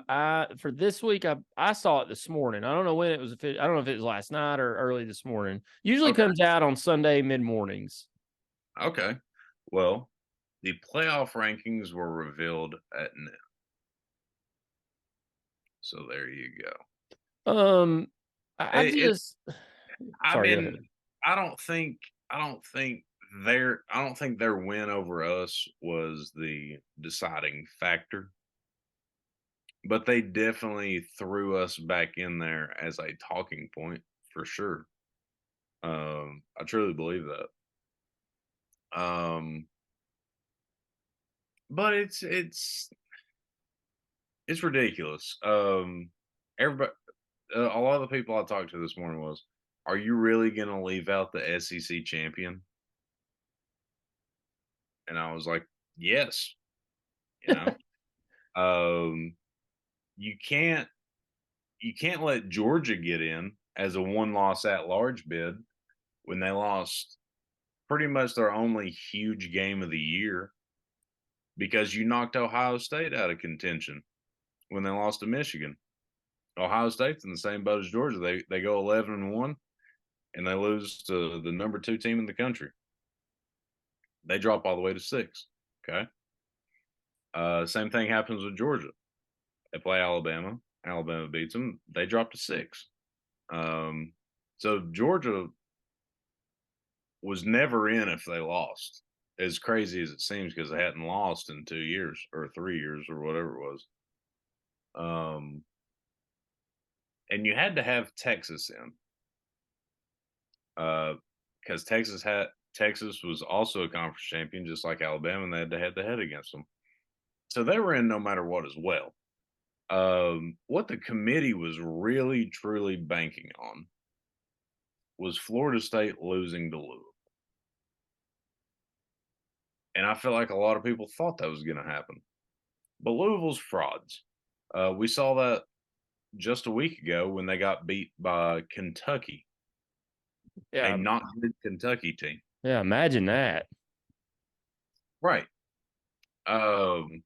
I for this week I saw it this morning. I don't know when it was. I don't know if it was last night or early this morning. Usually Okay. comes out on Sunday mid mornings. Okay. Well, the playoff rankings were revealed at noon. So there you go. I It, just I sorry. Go mean, ahead. I don't think I don't think I don't think their win over us was the deciding factor, but they definitely threw us back in there as a talking point for sure. I truly believe that. Um, but it's ridiculous. Everybody, a lot of the people I talked to this morning was, "Are you really going to leave out the SEC champion?" And I was like, "Yes." You know, um, you can't you can't let Georgia get in as a one loss at large bid when they lost pretty much their only huge game of the year because you knocked Ohio State out of contention when they lost to Michigan. Ohio State's in the same boat as Georgia. They go 11-1 and they lose to the number 2 team in the country. They drop all the way to 6. Okay. Same thing happens with Georgia. They play Alabama. Alabama beats them. They drop to 6. Um, so Georgia was never in if they lost. As crazy as it seems, because they hadn't lost in 2 years or 3 years or whatever it was. And you had to have Texas in, because Texas was also a conference champion, just like Alabama, and they had to head to head against them. So they were in no matter what as well. What the committee was really truly banking on was Florida State losing to Louisville. And I feel like a lot of people thought that was going to happen. But Louisville's frauds. We saw that just a week ago when they got beat by Kentucky, a Yeah, not good Kentucky team. yeah. Imagine that. Right. Um,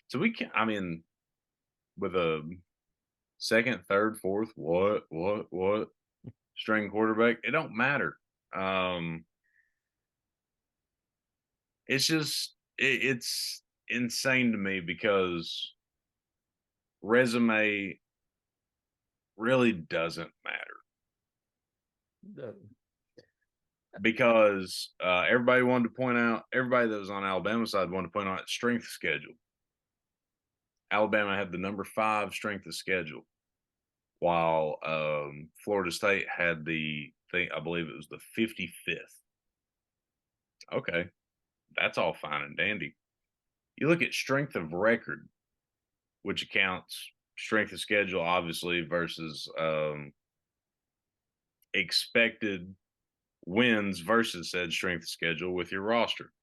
so we can, I mean, with a second, third, fourth, what string quarterback, it don't matter. Um, it's insane to me because resume really doesn't matter Uh, because everybody that was on Alabama side wanted to point out strength schedule. Alabama had the number 5 strength of schedule, while Florida State had the thing. I believe it was the 55th. Okay, that's all fine and dandy. You look at strength of record, which accounts strength of schedule, obviously, versus expected wins versus said strength of schedule with your roster.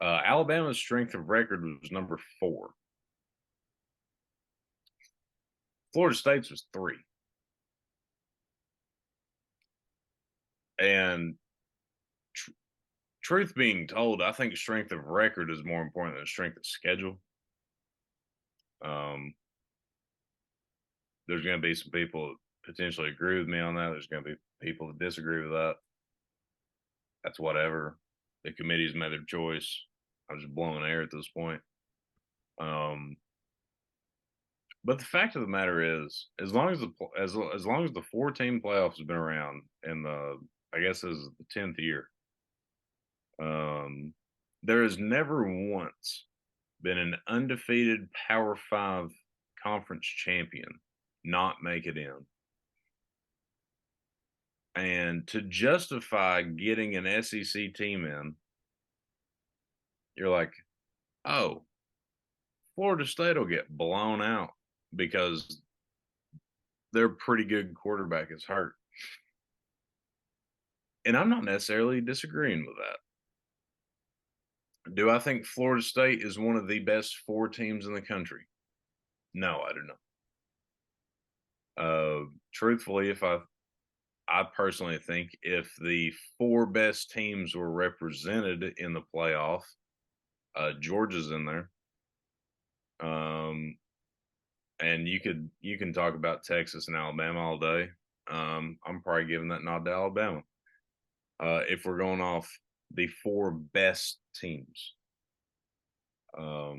Alabama's strength of record was number 4. Florida State's was 3. And truth being told, I think strength of record is more important than strength of schedule. Um, there's going to be some people that potentially agree with me on that. There's going to be people that disagree with that. That's whatever. The committee's made their choice. I'm just blowing air at this point. Um, but the fact of the matter is, as long as as long as the 4-team playoffs has been around, and I guess this is the 10th year, there has never once been an undefeated Power 5 conference champion not make it in. And to justify getting an SEC team in, you're like, oh, Florida State will get blown out because their pretty good quarterback is hurt. And I'm not necessarily disagreeing with that. Do I think Florida State is one of the best 4 teams in the country? No, I do not. Truthfully, I personally think if the 4 best teams were represented in the playoff, Georgia's in there. And you can talk about Texas and Alabama all day. I'm probably giving that nod to Alabama. If we're going off the 4 best teams. But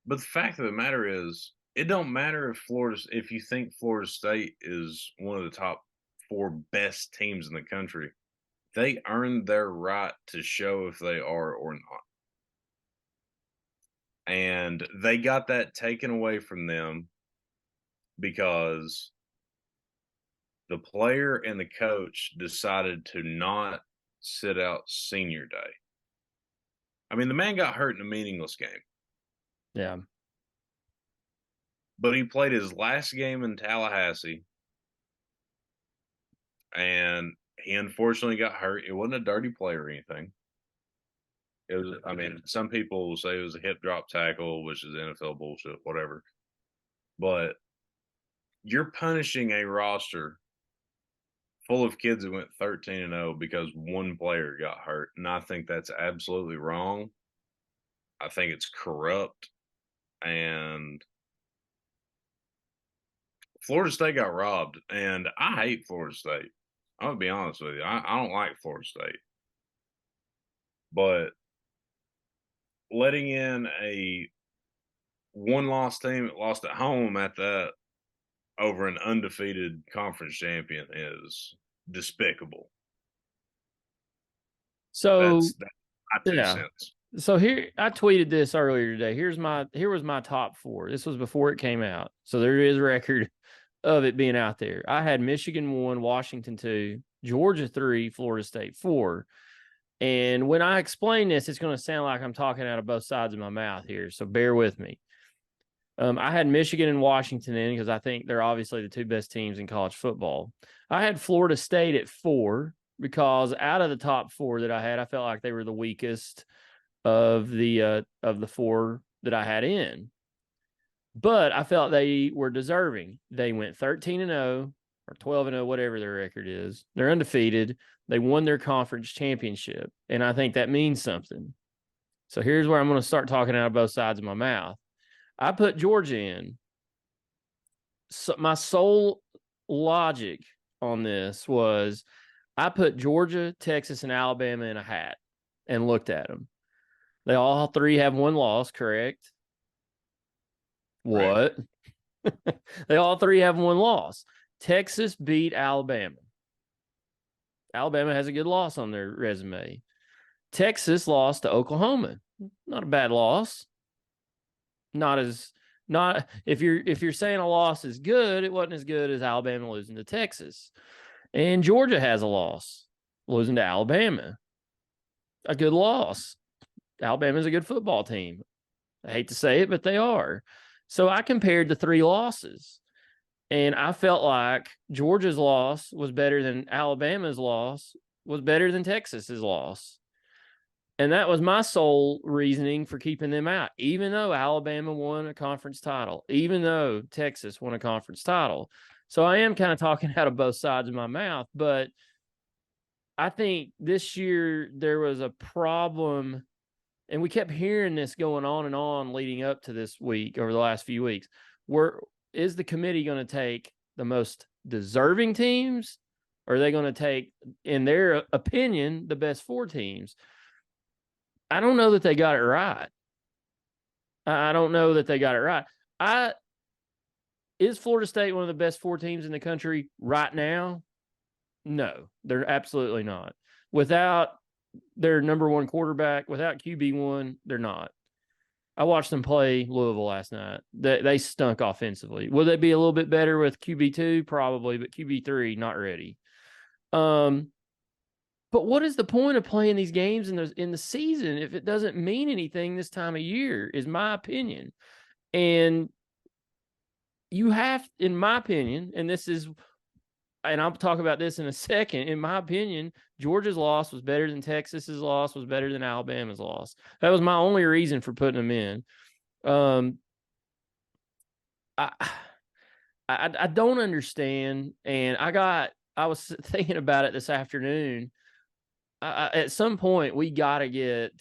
the fact of the matter is, it don't matter if you think Florida State is one of the top 4 best teams in the country. They earned their right to show if they are or not. And they got that taken away from them because the player and the coach decided to not sit out senior day. I mean, the man got hurt in a meaningless game. Yeah. But he played his last game in Tallahassee, and he unfortunately got hurt. It wasn't a dirty play or anything. It was, I mean, some people will say it was a hip drop tackle, which is NFL bullshit, whatever. But you're punishing a roster full of kids that went 13-0 because one player got hurt. And I think that's absolutely wrong. I think it's corrupt. And Florida State got robbed. And I hate Florida State. I'm going to be honest with you. I don't like Florida State. But letting in a one-loss team that lost at home at that over an undefeated conference champion is despicable. So That's my 2 cents. So here, I tweeted this earlier today. Here was my top 4. This was before it came out. So there is record of it being out there. I had Michigan 1, Washington 2, Georgia 3, Florida State 4. And when I explain this, it's going to sound like I'm talking out of both sides of my mouth here. So bear with me. I had Michigan and Washington in because I think they're obviously the 2 best teams in college football. I had Florida State at 4 because out of the top 4 that I had, I felt like they were the weakest of the 4 that I had in. But I felt they were deserving. They went 13-0 or 12-0, whatever their record is. They're undefeated. They won their conference championship, and I think that means something. So here's where I'm going to start talking out of both sides of my mouth. I put Georgia in. So my sole logic on this was I put Georgia, Texas, and Alabama in a hat and looked at them. They all 3 have 1 loss, correct? What? Right. They all 3 have 1 loss. Texas beat Alabama. Alabama has a good loss on their resume. Texas lost to Oklahoma. Not a bad loss. If you're saying a loss is good, it wasn't as good as Alabama losing to Texas. And Georgia has a loss, losing to Alabama. A good loss. Alabama's a good football team. I hate to say it, but they are. So I compared the 3 losses, and I felt like Georgia's loss was better than Alabama's loss, was better than Texas's loss. And that was my sole reasoning for keeping them out, even though Alabama won a conference title, even though Texas won a conference title. So I am kind of talking out of both sides of my mouth, but I think this year there was a problem. And we kept hearing this going on and on leading up to this week over the last few weeks. Is the committee going to take the most deserving teams? Or are they going to take, in their opinion, the best 4 teams? I don't know that they got it right. I don't know that they got it right. Is Florida State one of the best 4 teams in the country right now? No, they're absolutely not. Without their number 1 quarterback, without QB1, they're not. I watched them play Louisville last night. They stunk offensively. Will they be a little bit better with QB2? Probably, but QB3 not ready. But what is the point of playing these games in the season if it doesn't mean anything this time of year? Is my opinion. And you have, in my opinion, and I'll talk about this in a second. In my opinion, Georgia's loss was better than Texas's loss, was better than Alabama's loss. That was my only reason for putting them in. I don't understand, and I was thinking about it this afternoon. At some point, we got to get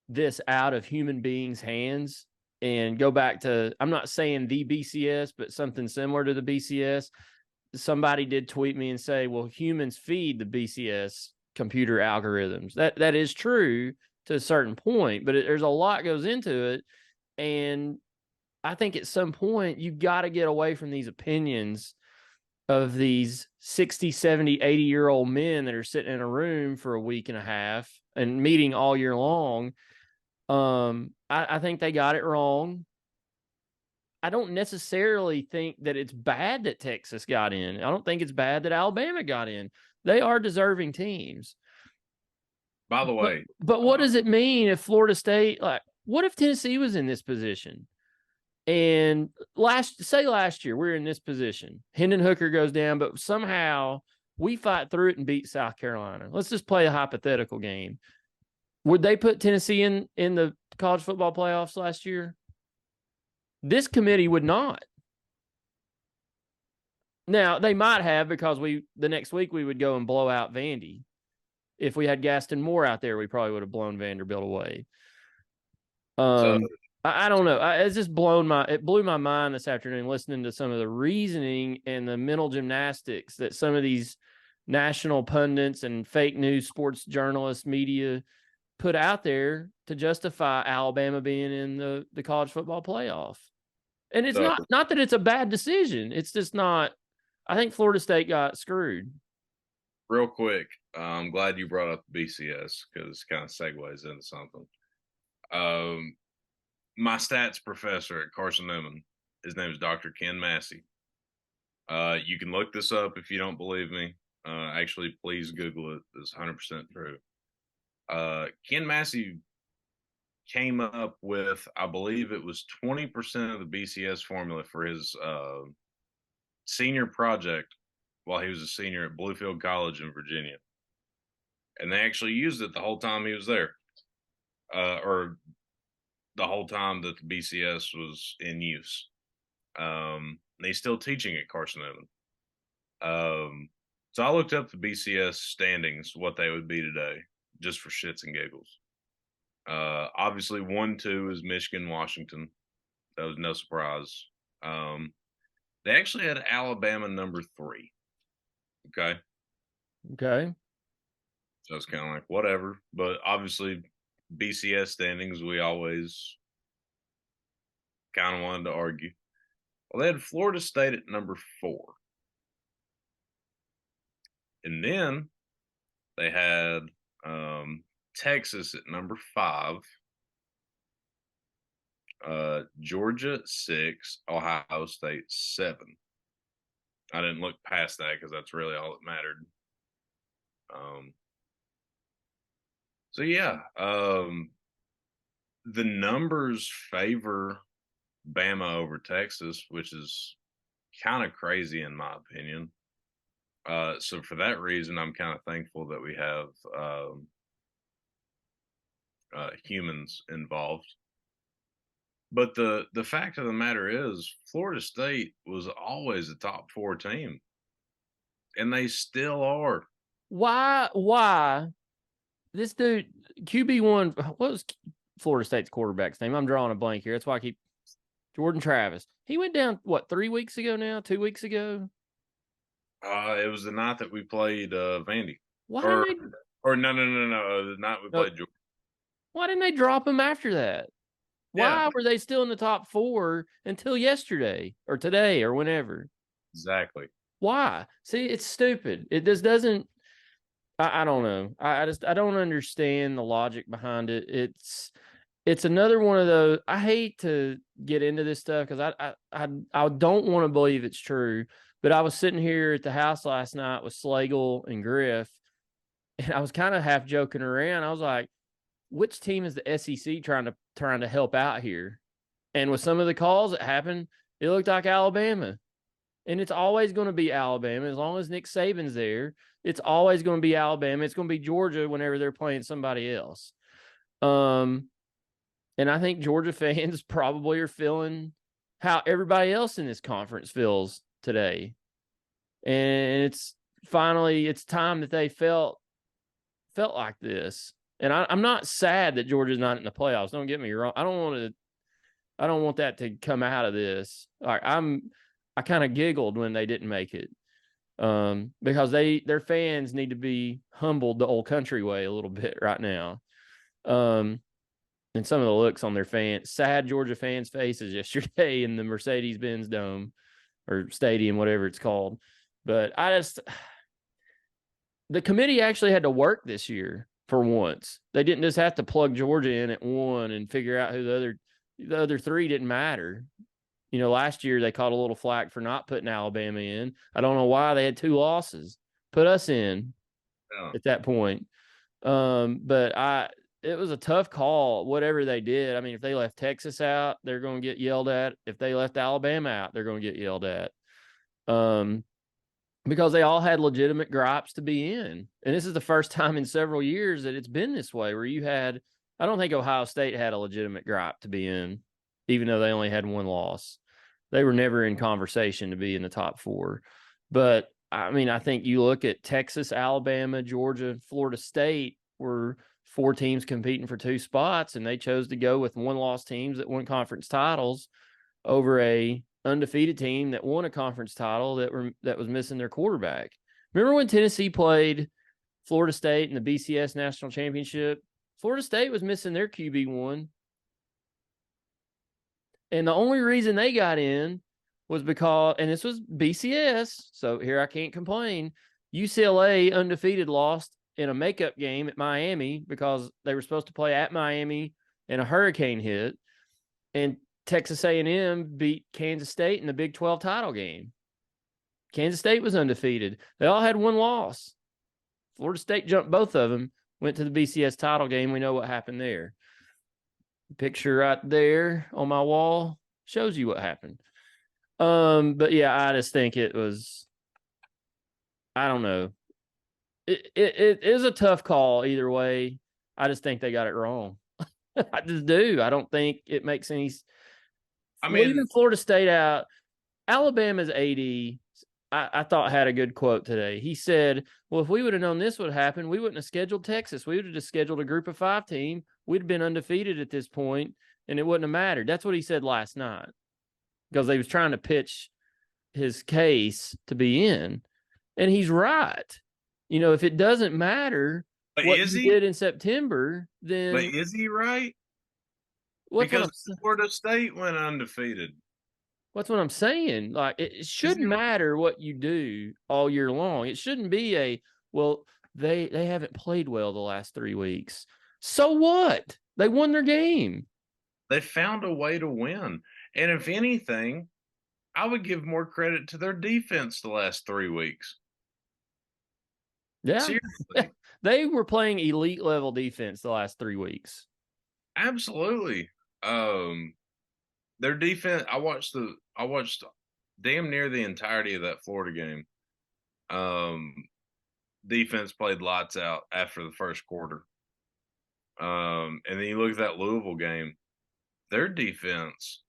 this out of human beings' hands and go back to, I'm not saying the BCS, but something similar to the BCS. Somebody did tweet me and say, well, humans feed the BCS computer algorithms. That is true to a certain point, but there's a lot goes into it. And I think at some point you got to get away from these opinions of these 60, 70, 80-year-old men that are sitting in a room for a week and a half and meeting all year long. I think they got it wrong. I don't necessarily think that it's bad that Texas got in. I don't think it's bad that Alabama got in. They are deserving teams. By the way, but what does it mean if Florida State, like, what if Tennessee was in this position? And last year we're in this position. Hendon Hooker goes down, but somehow we fight through it and beat South Carolina. Let's just play a hypothetical game. Would they put Tennessee in the college football playoffs last year? This committee would not. Now, they might have, because the next week we would go and blow out Vandy. If we had Gaston Moore out there, we probably would have blown Vanderbilt away. I don't know. It's just it blew my mind this afternoon listening to some of the reasoning and the mental gymnastics that some of these national pundits and fake news sports journalists, media put out there to justify Alabama being in the college football playoff. And it's not that it's a bad decision. It's just not. I think Florida State got screwed. Real quick, I'm glad you brought up BCS because it kind of segues into something. My stats professor at Carson Newman, his name is Dr. Ken Massey. You can look this up if you don't believe me. Actually, please Google it. It's 100% true. Ken Massey came up with, I believe it was 20% of the BCS formula for his senior project while he was a senior at Bluefield College in Virginia. And they actually used it the whole time he was there, or the whole time that the BCS was in use. And he's still teaching at Carson Newman. So I looked up the BCS standings, what they would be today, just for shits and giggles. Obviously 1-2 is Michigan, Washington. That was no surprise. They actually had Alabama number 3. Okay. So it's kind of like whatever, but obviously BCS standings, we always kind of wanted to argue. Well, they had Florida State at number 4. And then they had Texas at number 5, Georgia 6, Ohio State 7. I didn't look past that because that's really all that mattered. So yeah, the numbers favor Bama over Texas, which is kind of crazy in my opinion. So for that reason, I'm kind of thankful that we have humans involved. But the fact of the matter is, Florida State was always a top 4 team, and they still are. Why? This dude, QB1, what was Florida State's quarterback's name? I'm drawing a blank here. That's why I keep Jordan Travis. He went down, what, 3 weeks ago now? 2 weeks ago? It was the night that we played Vandy. No. The night we played Georgia. Why didn't they drop him after that? Why were they still in the top 4 until yesterday or today or whenever? Exactly. Why? See, it's stupid. It just doesn't. I don't know. I don't understand the logic behind it. it's another one of those. I hate to get into this stuff because I don't want to believe it's true. But I was sitting here at the house last night with Slagle and Griff, and I was kind of half joking around. I was like, which team is the SEC trying to help out here? And with some of the calls that happened, it looked like Alabama. And it's always going to be Alabama as long as Nick Saban's there. It's always going to be Alabama. It's going to be Georgia whenever they're playing somebody else. And I think Georgia fans probably are feeling how everybody else in this conference feels today. And it's time that they felt like this. And I'm not sad that Georgia's not in the playoffs. Don't get me wrong. I don't want that to come out of this. Like I kind of giggled when they didn't make it. Because their fans need to be humbled the old country way a little bit right now. And some of the looks on their sad Georgia fans' faces yesterday in the Mercedes-Benz Dome or stadium, whatever it's called. But the committee actually had to work this year for once. They didn't just have to plug Georgia in at one and figure out who the other three didn't matter. You know, last year they caught a little flack for not putting Alabama in. I don't know why they had 2 losses. Put us in at that point. But it was a tough call, whatever they did. I mean, if they left Texas out, they're going to get yelled at. If they left Alabama out, they're going to get yelled at. Because they all had legitimate gripes to be in. And this is the first time in several years that it's been this way, where I don't think Ohio State had a legitimate gripe to be in, even though they only had 1 loss. They were never in conversation to be in the top 4. But I mean, I think you look at Texas, Alabama, Georgia, Florida State were 4 teams competing for 2 spots, and they chose to go with 1-loss teams that won conference titles over a undefeated team that won a conference title that was missing their quarterback. Remember when Tennessee played Florida State in the BCS National Championship? Florida State was missing their QB1. And the only reason they got in was because, and this was BCS, so here I can't complain. UCLA undefeated lost in a makeup game at Miami because they were supposed to play at Miami and a hurricane hit. And Texas A&M beat Kansas State in the Big 12 title game. Kansas State was undefeated. They all had 1 loss. Florida State jumped both of them, went to the BCS title game. We know what happened there. Picture right there on my wall shows you what happened. But yeah, I just think it was, I don't know. It is a tough call either way. I just think they got it wrong. I just do. I don't think it makes any. I mean, leaving Florida State out, Alabama's AD, I thought had a good quote today. He said, well, if we would have known this would happen, we wouldn't have scheduled Texas. We would have just scheduled a group of 5 team. We'd have been undefeated at this point, and it wouldn't have mattered. That's what he said last night because they was trying to pitch his case to be in. And he's right. You know, if it doesn't matter what he did in September, then. But is he right? Because Florida State went undefeated. That's what I'm saying. Like, it shouldn't matter what you do all year long. It shouldn't be they haven't played well the last 3 weeks. So what? They won their game. They found a way to win. And if anything, I would give more credit to their defense the last 3 weeks. Yeah. Seriously. They were playing elite level defense the last 3 weeks. Absolutely. Their defense, I watched damn near the entirety of that Florida game. Defense played lights out after the first quarter. And then you look at that Louisville game, their defense,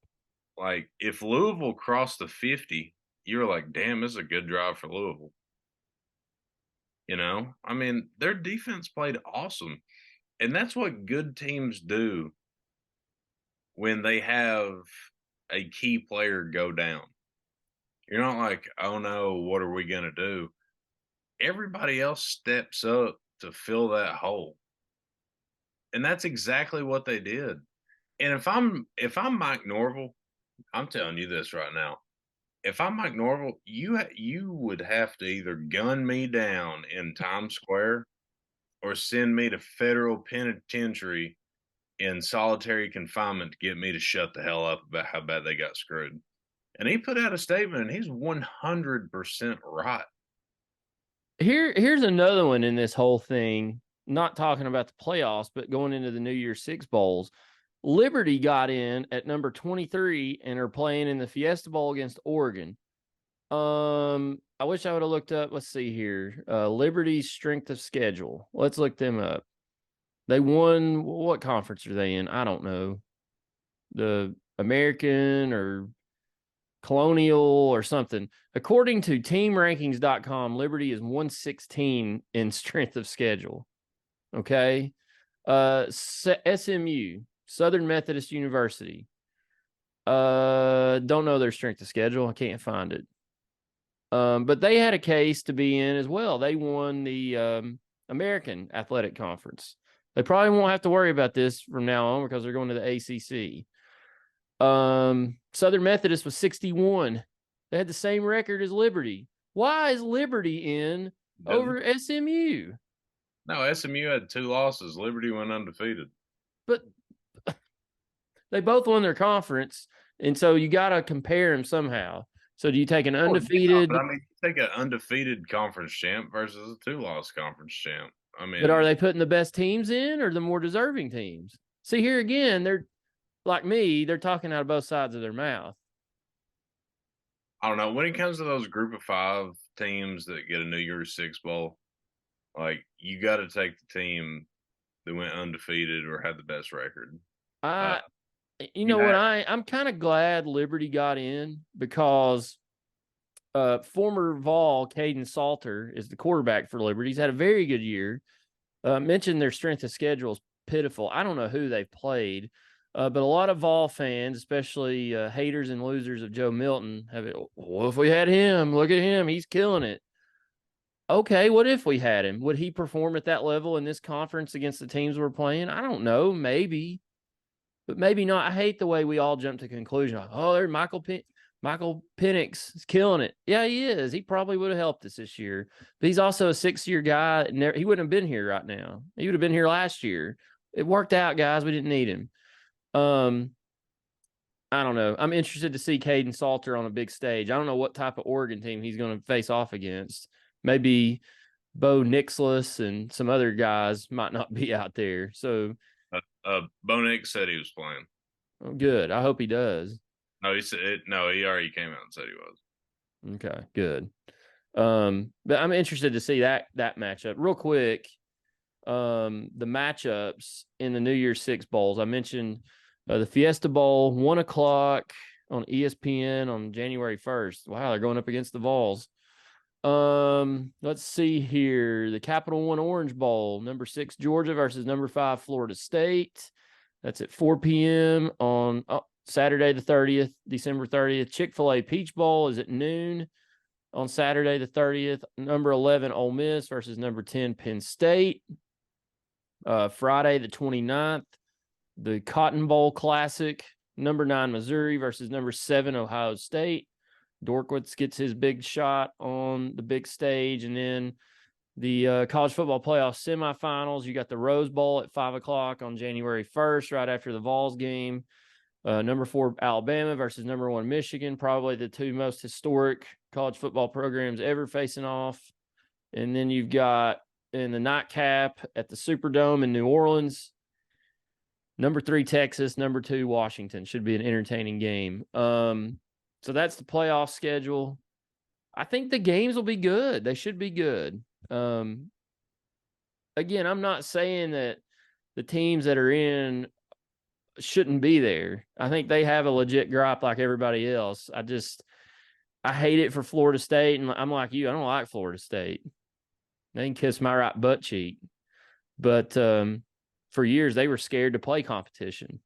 like if Louisville crossed the 50, you were like, damn, this is a good drive for Louisville. You know, I mean, their defense played awesome. And that's what good teams do when they have a key player go down. You're not like, oh no, what are we going to do? Everybody else steps up to fill that hole. And that's exactly what they did. And if I'm Mike Norvell, I'm telling you this right now. If I'm Mike Norvell, you would have to either gun me down in Times Square or send me to federal penitentiary in solitary confinement to get me to shut the hell up about how bad they got screwed. And he put out a statement, and he's 100% right. Here's another one in this whole thing, not talking about the playoffs, but going into the New Year's Six Bowls. Liberty got in at number 23 and are playing in the Fiesta Bowl against Oregon. I wish I would have looked up. Let's see here. Liberty's strength of schedule. Let's look them up. They won. What conference are they in? I don't know. The American or Colonial or something. According to teamrankings.com, Liberty is 116 in strength of schedule. Okay. SMU, Southern Methodist University. Don't know their strength of schedule. I can't find it. But they had a case to be in as well. They won the American Athletic Conference. They probably won't have to worry about this from now on because they're going to the ACC. Southern Methodist was 61. They had the same record as Liberty. Why is Liberty in over SMU? No, SMU had 2 losses. Liberty went undefeated. But they both won their conference, and so you got to compare them somehow. So do you take an undefeated? But I mean, you take an undefeated conference champ versus a 2-loss conference champ. I mean, but are they putting the best teams in or the more deserving teams? See, here again, they're like me, they're talking out of both sides of their mouth. I don't know. When it comes to those group of 5 teams that get a New Year's Six Bowl, like, you got to take the team that went undefeated or had the best record. You know what? I'm kind of glad Liberty got in because former Vol Caden Salter is the quarterback for Liberty. He's had a very good year. Mentioned their strength of schedule is pitiful. I don't know who they've played, but a lot of Vol fans, especially haters and losers of Joe Milton, have it. Well, if we had him, look at him. He's killing it. Okay, what if we had him? Would he perform at that level in this conference against the teams we're playing? I don't know. Maybe. But maybe not. I hate the way we all jump to conclusion. Like, oh, there's Michael Penix is killing it. Yeah, he is. He probably would have helped us this year. But he's also a 6-year guy. He wouldn't have been here right now. He would have been here last year. It worked out, guys. We didn't need him. I don't know. I'm interested to see Caden Salter on a big stage. I don't know what type of Oregon team he's going to face off against. Maybe Bo Nixless and some other guys might not be out there. So Bo Nix said he was playing. Oh, good. I hope he does. No, he said it. No, he already came out and said he was. Okay, good. But I'm interested to see that matchup real quick. The matchups in the New Year's Six Bowls. I mentioned the Fiesta Bowl, 1:00 on ESPN on January 1st. Wow, they're going up against the Vols. Let's see here. The Capital One Orange Bowl, number 6 Georgia versus number 5 Florida State. That's at 4 p.m. on Saturday the 30th, December 30th. Chick-fil-A Peach Bowl is at noon on Saturday the 30th. Number 11 Ole Miss versus number 10 Penn State. Friday the 29th, the Cotton Bowl Classic, number 9 Missouri versus number 7 Ohio State. Dorkwitz gets his big shot on the big stage. And then the college football playoff semifinals, you got the Rose Bowl at 5:00 on January 1st, right after the Vols game. Number 4 Alabama versus number 1 Michigan, probably the 2 most historic college football programs ever facing off. And then you've got in the nightcap at the Superdome in New Orleans, number 3 Texas, number 2 Washington. Should be an entertaining game. So that's the playoff schedule. I think the games will be good. They should be good. Again, I'm not saying that the teams that are in shouldn't be there. I think they have a legit gripe like everybody else. I hate it for Florida State, and I'm like you. I don't like Florida State. They can kiss my right butt cheek. But for years, they were scared to play competition.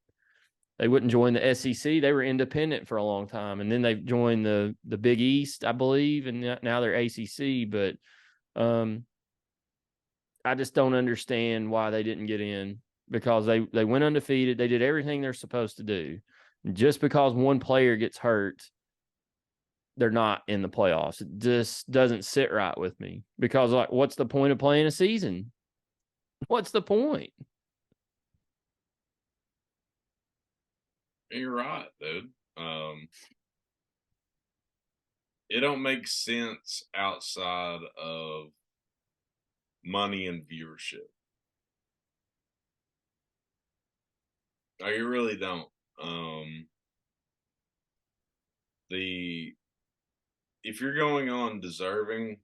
They wouldn't join the SEC. They were independent for a long time. And then they joined the Big East, I believe, and now they're ACC. But I just don't understand why they didn't get in, because they went undefeated. They did everything they're supposed to do. Just because one player gets hurt, they're not in the playoffs. It just doesn't sit right with me, because, like, what's the point of playing a season? What's the point? You're right, dude. It don't make sense outside of money and viewership. Like, you really don't. The If you're going on deserving,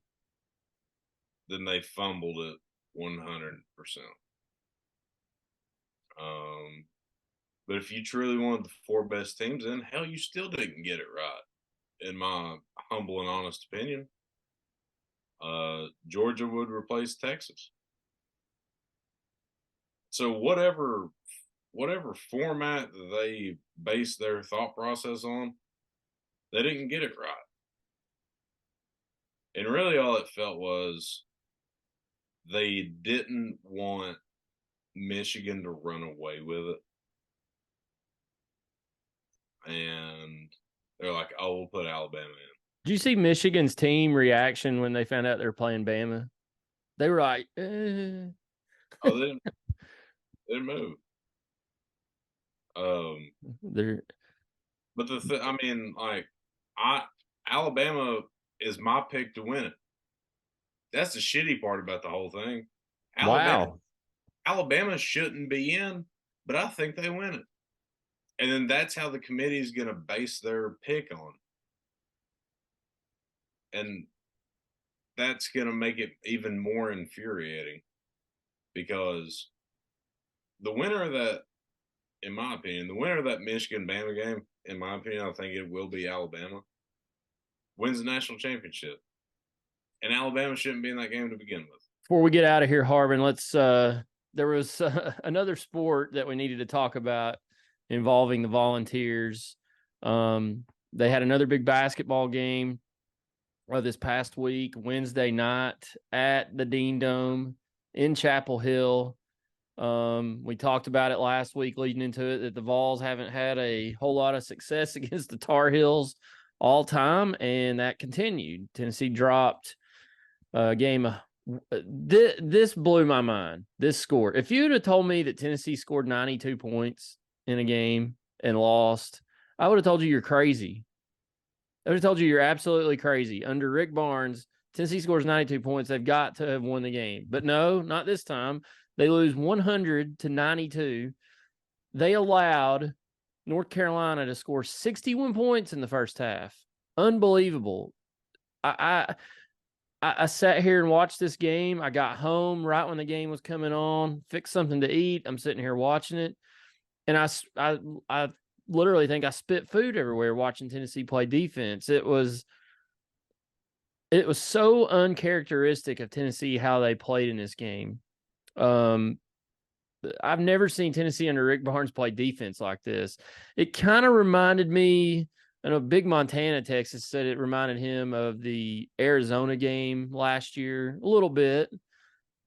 then they fumbled it 100%. But if you truly wanted the four best teams, then hell, you still didn't get it right, in my humble and honest opinion. Georgia would replace Texas. So whatever format they base their thought process on, they didn't get it right. And really all it felt was they didn't want Michigan to run away with it. And they're like, oh, we'll put Alabama in. Did you see Michigan's team reaction when they found out they were playing Bama? They were like, Oh, they didn't move. They're But I mean, like, Alabama is my pick to win it. That's the shitty part about the whole thing. wow. Alabama shouldn't be in, but I think they win it. And then that's how the committee is going to base their pick on. And that's going to make it even more infuriating because the winner of that, in my opinion, the winner of that Michigan-Bama game, in my opinion, I think it will be Alabama, wins the national championship. And Alabama shouldn't be in that game to begin with. Before we get out of here, Harbin, let's there was another sport that we needed to talk about involving the Volunteers. They had another big basketball game this past week, Wednesday night at the Dean Dome in Chapel Hill. We talked about it last week leading into it that the Vols haven't had a whole lot of success against the Tar Heels all time, and that continued. Tennessee dropped a game. This blew my mind, this score. If you'd have told me that Tennessee scored 92 points in a game and lost, I would have told you you're crazy. I would have told you you're absolutely crazy. Under Rick Barnes, Tennessee scores 92 points. They've got to have won the game. But no, not this time. They lose 100-92. They allowed North Carolina to score 61 points in the first half. Unbelievable. I sat here and watched this game. I got home right when the game was coming on, fixed something to eat. I'm sitting here watching it. And I literally think I spit food everywhere watching Tennessee play defense. It was so uncharacteristic of Tennessee how they played in this game. I've never seen Tennessee under Rick Barnes play defense like this. It kind of reminded me, I know Big Montana, Texas said it reminded him of the Arizona game last year, a little bit.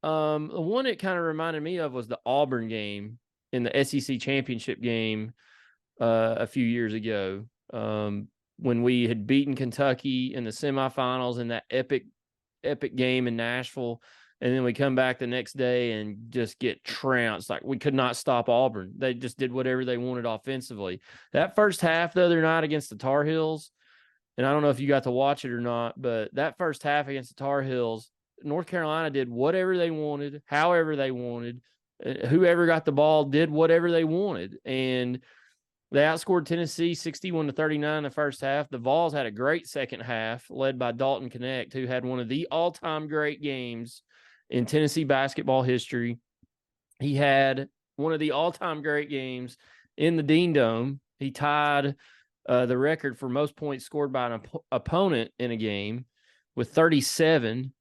The one it kind of reminded me of was the Auburn game in the SEC championship game a few years ago, when we had beaten Kentucky in the semifinals in that epic game in Nashville. And then we come back the next day and just get trounced. Like, we could not stop Auburn. They just did whatever they wanted offensively. That first half the other night against the Tar Heels, and I don't know if you got to watch it or not, but that first half against the Tar Heels, North Carolina did whatever they wanted, however they wanted. Whoever got the ball did whatever they wanted. And they outscored Tennessee 61-39 in the first half. The Vols had a great second half, led by Dalton Connect, who had one of the all-time great games in Tennessee basketball history. He had one of the all-time great games in the Dean Dome. He tied the record for most points scored by an opponent in a game with 37.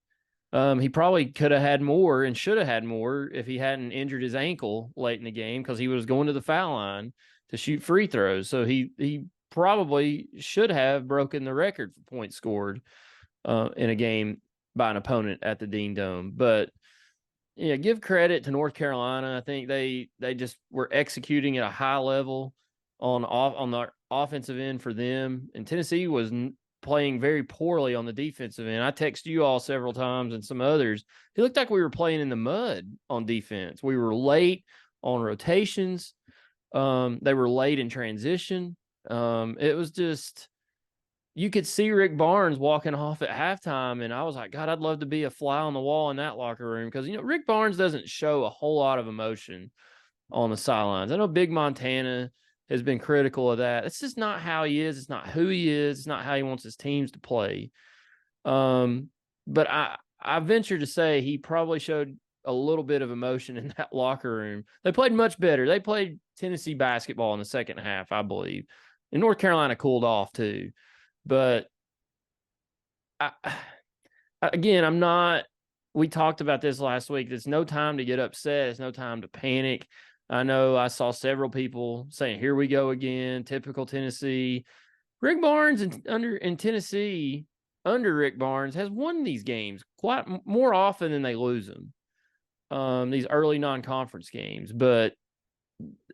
He probably could have had more and should have had more if he hadn't injured his ankle late in the game, because he was going to the foul line to shoot free throws. So he probably should have broken the record for points scored in a game by an opponent at the Dean Dome. But yeah, give credit to North Carolina. I think they just were executing at a high level on the offensive end for them, and Tennessee was playing very poorly on the defensive end. I texted you all several times and some others. It looked like we were playing in the mud on defense. We were late on rotations. They were late in transition. It was just, you could see Rick Barnes walking off at halftime, and I was like, God, I'd love to be a fly on the wall in that locker room, because Rick Barnes doesn't show a whole lot of emotion on the sidelines. I know Big Montana has been critical of that. It's just not how he is. It's not who he is. It's not how he wants his teams to play. But I venture to say he probably showed a little bit of emotion in that locker room. They played much better. They played Tennessee basketball in the second half, I believe. And North Carolina cooled off too. But again, I'm not. We talked about this last week. There's no time to get upset. It's no time to panic. I know I saw several people saying, "Here we go again." Typical Tennessee. Rick Barnes in Tennessee under Rick Barnes has won these games quite more often than they lose them. These early non-conference games, but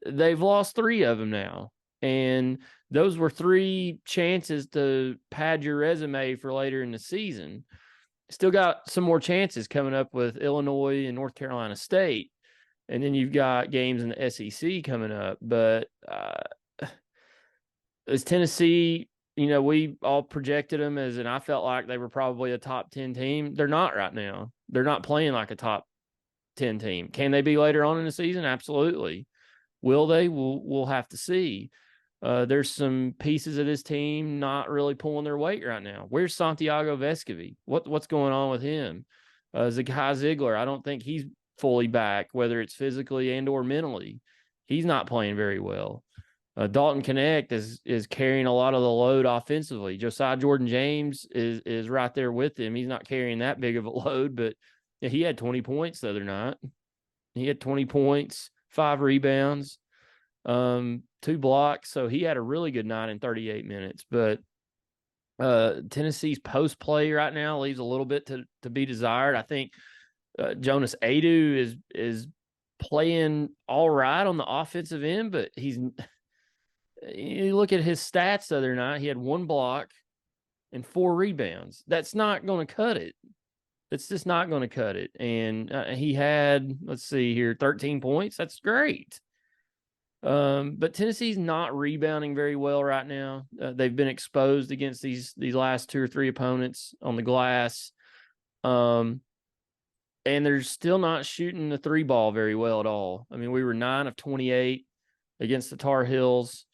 they've lost 3 of them now, and those were 3 chances to pad your resume for later in the season. Still got some more chances coming up with Illinois and North Carolina State, and then you've got games in the SEC coming up. But as Tennessee, we all projected them as, and I felt like they were probably a top 10 team. They're not right now. They're not playing like a top 10 team. Can they be later on in the season? Absolutely. Will they? We'll have to see. There's some pieces of this team not really pulling their weight right now. Where's Santiago Vescovi? What's going on with him? Zakai Ziegler, I don't think he's fully back, whether it's physically and or mentally. He's not playing very well. Dalton Connect is carrying a lot of the load offensively. Josiah Jordan James is right there with him. He's not carrying that big of a load, but he had 20 points the other night. He had 20 points, 5 rebounds, 2 blocks. So he had a really good night in 38 minutes. But Tennessee's post play right now leaves a little bit to be desired. I think Jonas Adu is playing all right on the offensive end, but you look at his stats the other night, he had 1 block and 4 rebounds. That's not going to cut it. It's just not going to cut it. And he had, let's see here, 13 points. That's great. But Tennessee's not rebounding very well right now. They've been exposed against these last 2 or 3 opponents on the glass. And they're still not shooting the 3 ball very well at all. I mean, we were 9 of 28 against the Tar Heels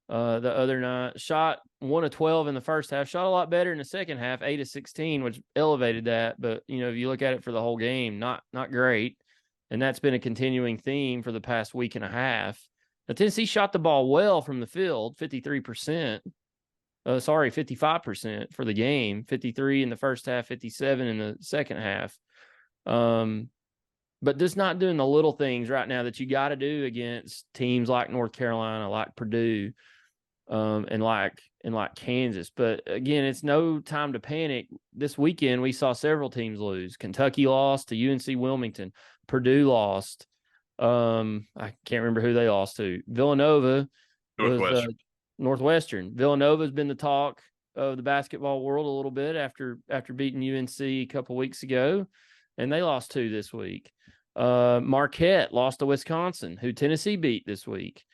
the other night. Shot 1 of 12 in the first half. Shot a lot better in the second half, 8 of 16, which elevated that. But, if you look at it for the whole game, not great. And that's been a continuing theme for the past week and a half. Now, Tennessee shot the ball well from the field, 53%. 55% for the game. 53 in the first half, 57 in the second half. But just not doing the little things right now that you got to do against teams like North Carolina, like Purdue, and like Kansas. But again, it's no time to panic. This weekend, we saw several teams lose. Kentucky lost to UNC Wilmington. Purdue lost. I can't remember who they lost to. Villanova was Northwestern. Villanova's been the talk of the basketball world a little bit after beating UNC a couple weeks ago, and they lost 2 this week. Marquette lost to Wisconsin, who Tennessee beat this week.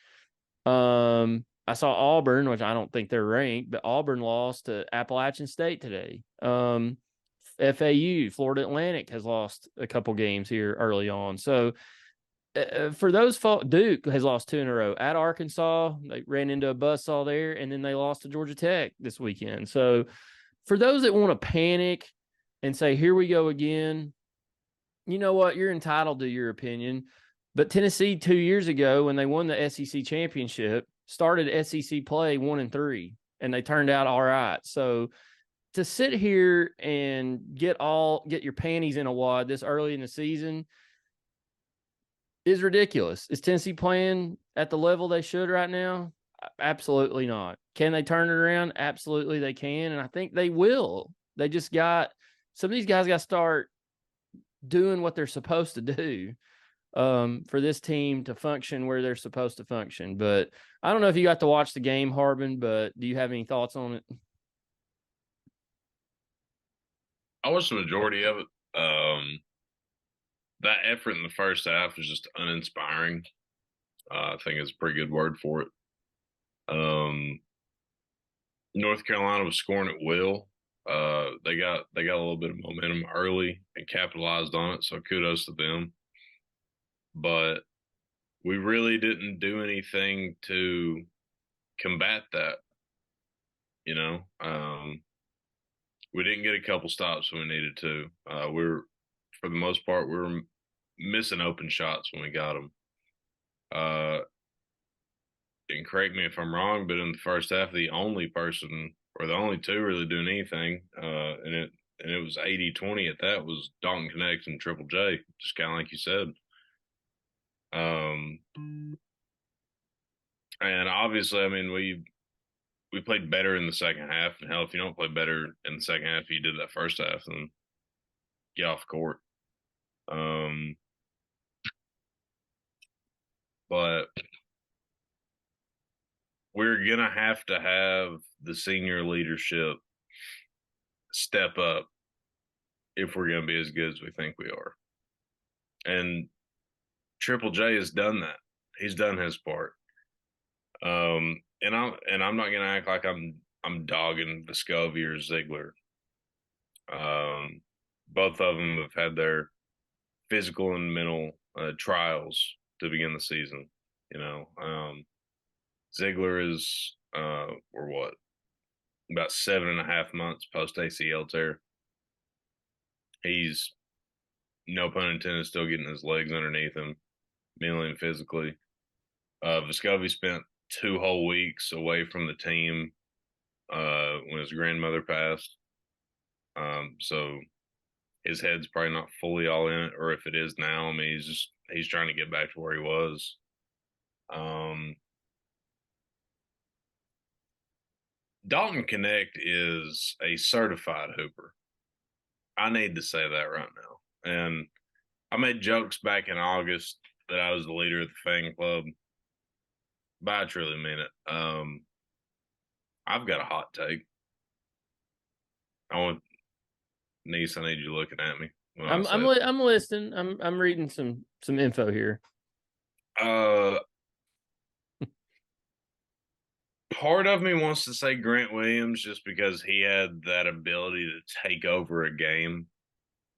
I saw Auburn, which I don't think they're ranked, but Auburn lost to Appalachian State today. FAU, Florida Atlantic, has lost a couple games here early on. So for those Duke has lost 2 in a row. At Arkansas, they ran into a buzzsaw there, and then they lost to Georgia Tech this weekend. So for those that want to panic and say, here we go again, you know what? You're entitled to your opinion. But Tennessee 2 years ago, when they won the SEC championship, started SEC play 1-3, and they turned out all right. So to sit here and get your panties in a wad this early in the season is ridiculous. Is Tennessee playing at the level they should right now? Absolutely not. Can they turn it around? Absolutely they can, and I think they will. They just got some of these guys got to start doing what they're supposed to do for this team to function where they're supposed to function. But I don't know if you got to watch the game, Harbin, but do you have any thoughts on it? I watched the majority of it. That effort in the first half was just uninspiring. I think is a pretty good word for it. North Carolina was scoring at will. They got a little bit of momentum early and capitalized on it, so kudos to them. But we really didn't do anything to combat that. You know, we didn't get a couple stops when we needed to. For the most part, we were missing open shots when we got them. And correct me if I'm wrong, but in the first half, the only person or the only two really doing anything, and it was 80-20 at that, was Dalton Connect and Triple J, just kind of like you said. And obviously, I mean, we played better in the second half, and hell, if you don't play better in the second half, you did that first half, then get off court. But we're gonna have to have the senior leadership step up if we're gonna be as good as we think we are. And Triple J has done that. He's done his part. And I'm not gonna act like I'm dogging Vescovi or Ziegler. Both of them have had their physical and mental trials to begin the season. You know, Ziegler is or what, about 7.5 months post ACL tear. He's, no pun intended, still getting his legs underneath him, mentally and physically. Vescovi spent 2 whole weeks away from the team when his grandmother passed. So his head's probably not fully all in it, or if it is now, I mean, he's trying to get back to where he was. Dalton Connect is a certified hooper. I need to say that right now. And I made jokes back in August that I was the leader of the fan club, but I truly mean it. I've got a hot take. Niece, I need you looking at me when I say it. I'm listening. I'm reading some info here. Part of me wants to say Grant Williams just because he had that ability to take over a game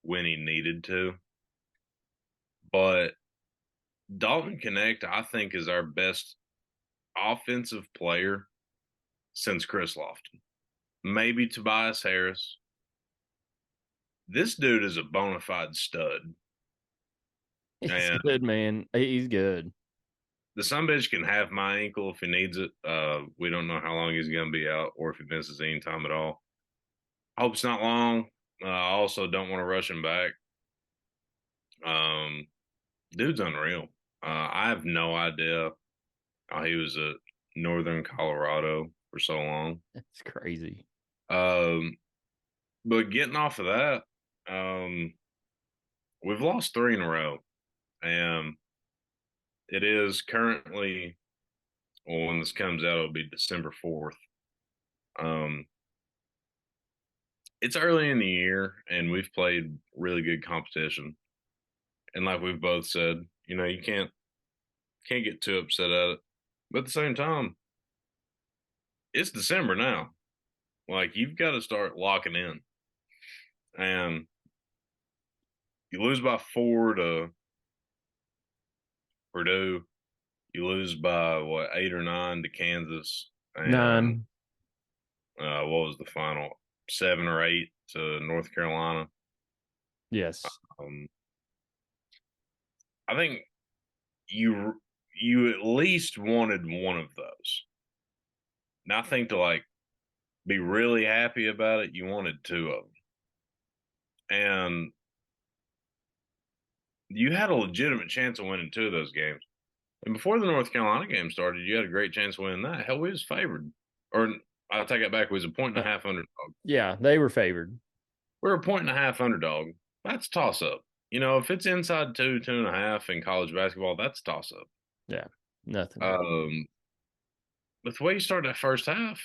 when he needed to. But Dalton Connect, I think, is our best offensive player since Chris Lofton. Maybe Tobias Harris. This dude is a bona fide stud. He's good, man. He's good. The sumbitch can have my ankle if he needs it. We don't know how long he's going to be out or if he misses any time at all. I hope it's not long. I also don't want to rush him back. Dude's unreal. I have no idea how he was at Northern Colorado for so long. That's crazy. But getting off of that, we've lost 3 in a row. And it is currently, well, when this comes out, it'll be December 4th. It's early in the year, and we've played really good competition. And like we've both said, you know, you can't get too upset at it. But at the same time, it's December now. Like, you've got to start locking in. And you lose by 4 to Purdue. You lose by, 8 or 9 to Kansas. And 9. What was the final? 7 or 8 to North Carolina. Yes. I think you at least wanted one of those. Now I think to be really happy about it, you wanted 2 of them. And you had a legitimate chance of winning 2 of those games. And before the North Carolina game started, you had a great chance of winning that. Hell, we was favored. Or I take it back, we was a 1.5 underdog. Yeah, they were favored. We're a 1.5 underdog. That's toss up. You know, if it's inside 2, 2.5 in college basketball, that's toss up. Yeah, nothing. But the way you start that first half,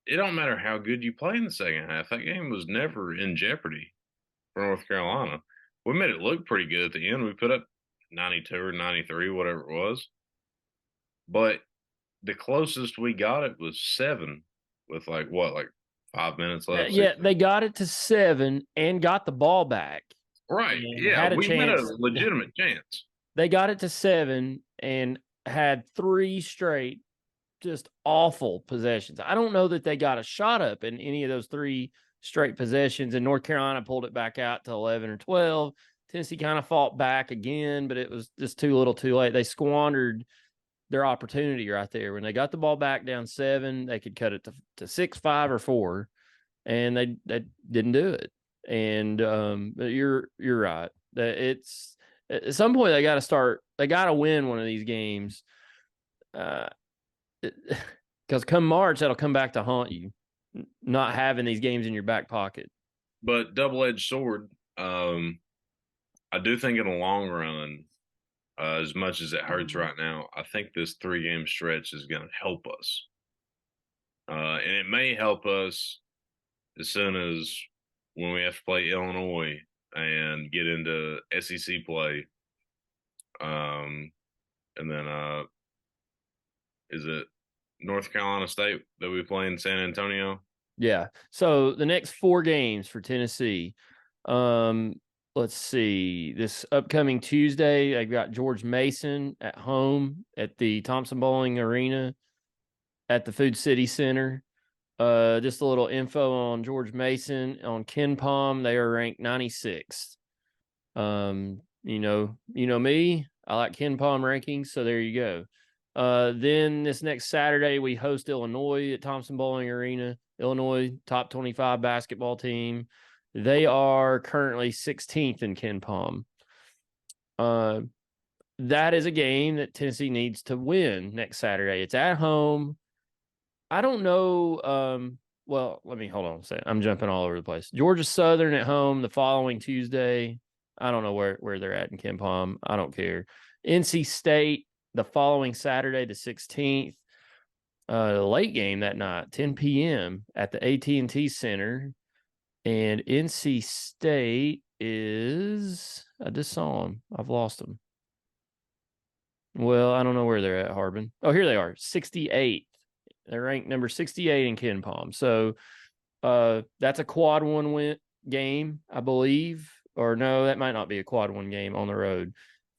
it don't matter how good you play in the second half. That game was never in jeopardy for North Carolina. We made it look pretty good at the end. We put up 92 or 93, whatever it was. but the closest we got it was 7 with like 5 minutes left. Yeah, 6 minutes. they got it to 7 and got the ball back Right. and Yeah. had a We had a chance. legitimate chance. They got it to 7 and had 3 straight just awful possessions. I don't know that they got a shot up in any of those 3 straight possessions, and North Carolina pulled it back out to 11 or 12. Tennessee kind of fought back again, but it was just too little too late. They squandered their opportunity right there. When they got the ball back down 7, they could cut it to 6, 5, or 4, and they didn't do it. And you're right. That it's at some point they got to win one of these games. Because come March, that'll come back to haunt you, not having these games in your back pocket. But double-edged sword. I do think in the long run, as much as it hurts right now, I think this 3-game stretch is going to help us. And it may help us as soon as when we have to play Illinois and get into SEC play. And then is it North Carolina State that we play in San Antonio? Yeah. So the next 4 games for Tennessee. Let's see. This upcoming Tuesday, they've got George Mason at home at the Thompson Bowling Arena at the Food City Center. Just a little info on George Mason on KenPom. They are ranked 96th. You know me. I like KenPom rankings, so there you go. Then this next Saturday, we host Illinois at Thompson Bowling Arena. Illinois, top 25 basketball team. They are currently 16th in KenPom. That is a game that Tennessee needs to win next Saturday. It's at home. I don't know. Well, let me hold on a second. I'm jumping all over the place. Georgia Southern at home the following Tuesday. I don't know where they're at in KenPom. I don't care. NC State the following Saturday, the 16th. Late game that night, 10 p.m. at the AT&T Center. And NC State is, I just saw them. I've lost them. Well, I don't know where they're at, Harbin. Oh, here they are, 68th. They're ranked number 68 in KenPom. So that's a quad 1 win game, I believe. Or no, that might not be a quad 1 game on the road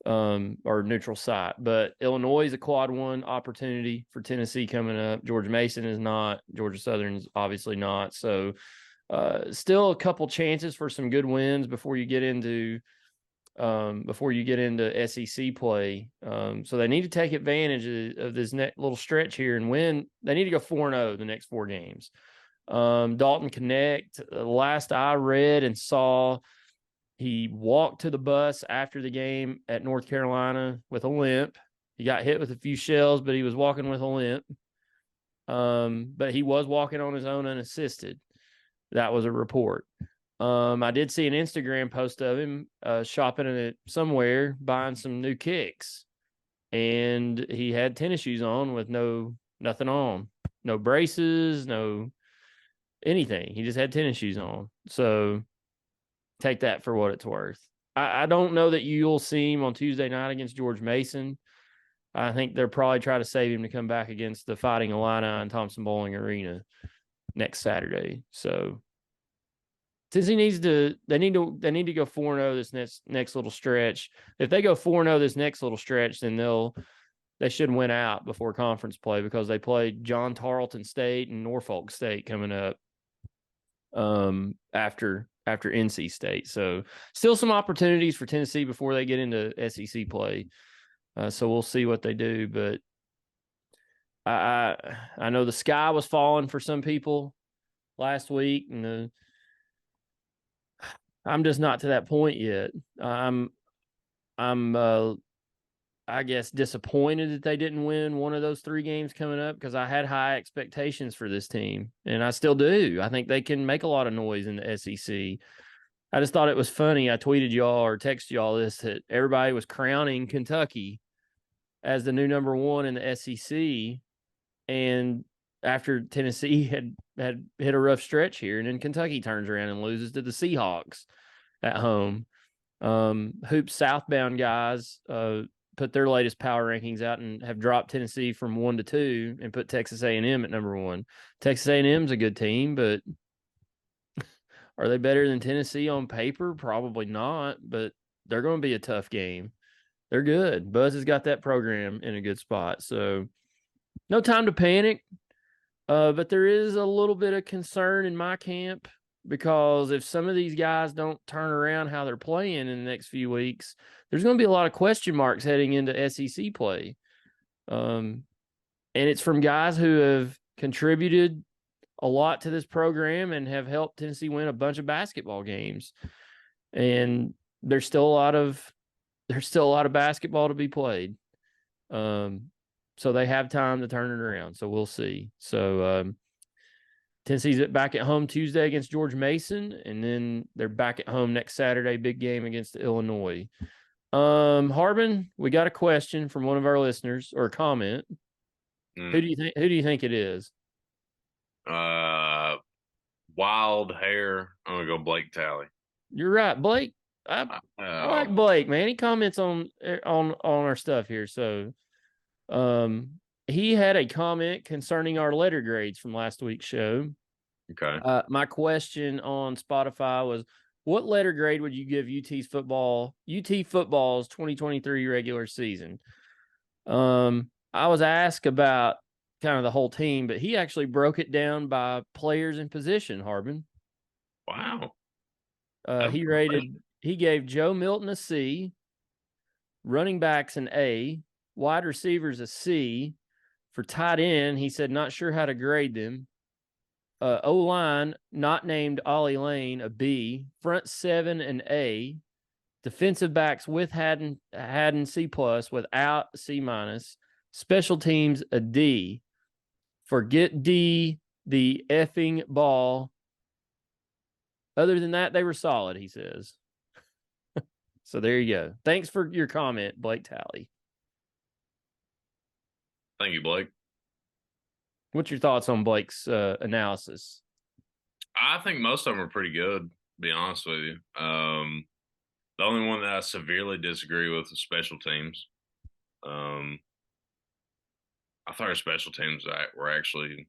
or neutral site. But Illinois is a quad 1 opportunity for Tennessee coming up. George Mason is not. Georgia Southern is obviously not. So still a couple chances for some good wins before you get into SEC play. So they need to take advantage of this next little stretch here and win. They need to go 4-0 the next 4 games. Dalton Connect, last I read and saw, he walked to the bus after the game at North Carolina with a limp. He got hit with a few shells, but he was walking with a limp. But he was walking on his own unassisted. That was a report. I did see an Instagram post of him shopping at somewhere, buying some new kicks. And he had tennis shoes on with nothing on. No braces, no anything. He just had tennis shoes on. So take that for what it's worth. I don't know that you'll see him on Tuesday night against George Mason. I think they'll probably try to save him to come back against the Fighting Illini in Thompson Bowling Arena next Saturday. So Tennessee needs to go 4-0 this next little stretch. If they go 4-0 this next little stretch, then they should win out before conference play, because they play John Tarleton State and Norfolk State coming up after NC State. So still some opportunities for Tennessee before they get into SEC play. So we'll see what they do. But I know the sky was falling for some people last week, and I'm just not to that point yet. I'm I guess disappointed that they didn't win one of those 3 games coming up, because I had high expectations for this team, and I still do. I think they can make a lot of noise in the SEC. I just thought it was funny. I tweeted y'all or texted y'all this, that everybody was crowning Kentucky as the new number 1 in the SEC, and after Tennessee had hit a rough stretch here, and then Kentucky turns around and loses to the Seahawks at home. Hoop Southbound guys put their latest power rankings out and have dropped Tennessee from 1 to 2 and put Texas A&M at number 1. Texas A&M's a good team, but are they better than Tennessee on paper? Probably not, but they're going to be a tough game. They're good. Buzz has got that program in a good spot. So no time to panic. But there is a little bit of concern in my camp because if some of these guys don't turn around how they're playing in the next few weeks, there's going to be a lot of question marks heading into SEC play. And it's from guys who have contributed a lot to this program and have helped Tennessee win a bunch of basketball games. And there's still a lot of basketball to be played. So they have time to turn it around. So we'll see. So Tennessee's back at home Tuesday against George Mason, and then they're back at home next Saturday, big game against Illinois. Harbin, we got a question from one of our listeners or a comment. Who do you think it is? Wild hair. I'm gonna go Blake Talley. You're right, Blake. I like Blake, man. He comments on our stuff here. So he had a comment concerning our letter grades from last week's show. Okay. My question on Spotify was, what letter grade would you give UT football's 2023 regular season? I was asked about kind of the whole team, but he actually broke it down by players and position, Harbin. Wow. He gave Joe Milton a C, running backs an A, wide receivers a C. For tight end, he said not sure how to grade them. O-line, not named Ollie Lane, a B. Front seven an A. Defensive backs with Haddon C+, without C-. Special teams a D. Forget D, the effing ball. Other than that, they were solid, he says. So there you go. Thanks for your comment, Blake Talley. Thank you, Blake. What's your thoughts on Blake's analysis? I think most of them are pretty good, to be honest with you. The only one that I severely disagree with is special teams. I thought our special teams were actually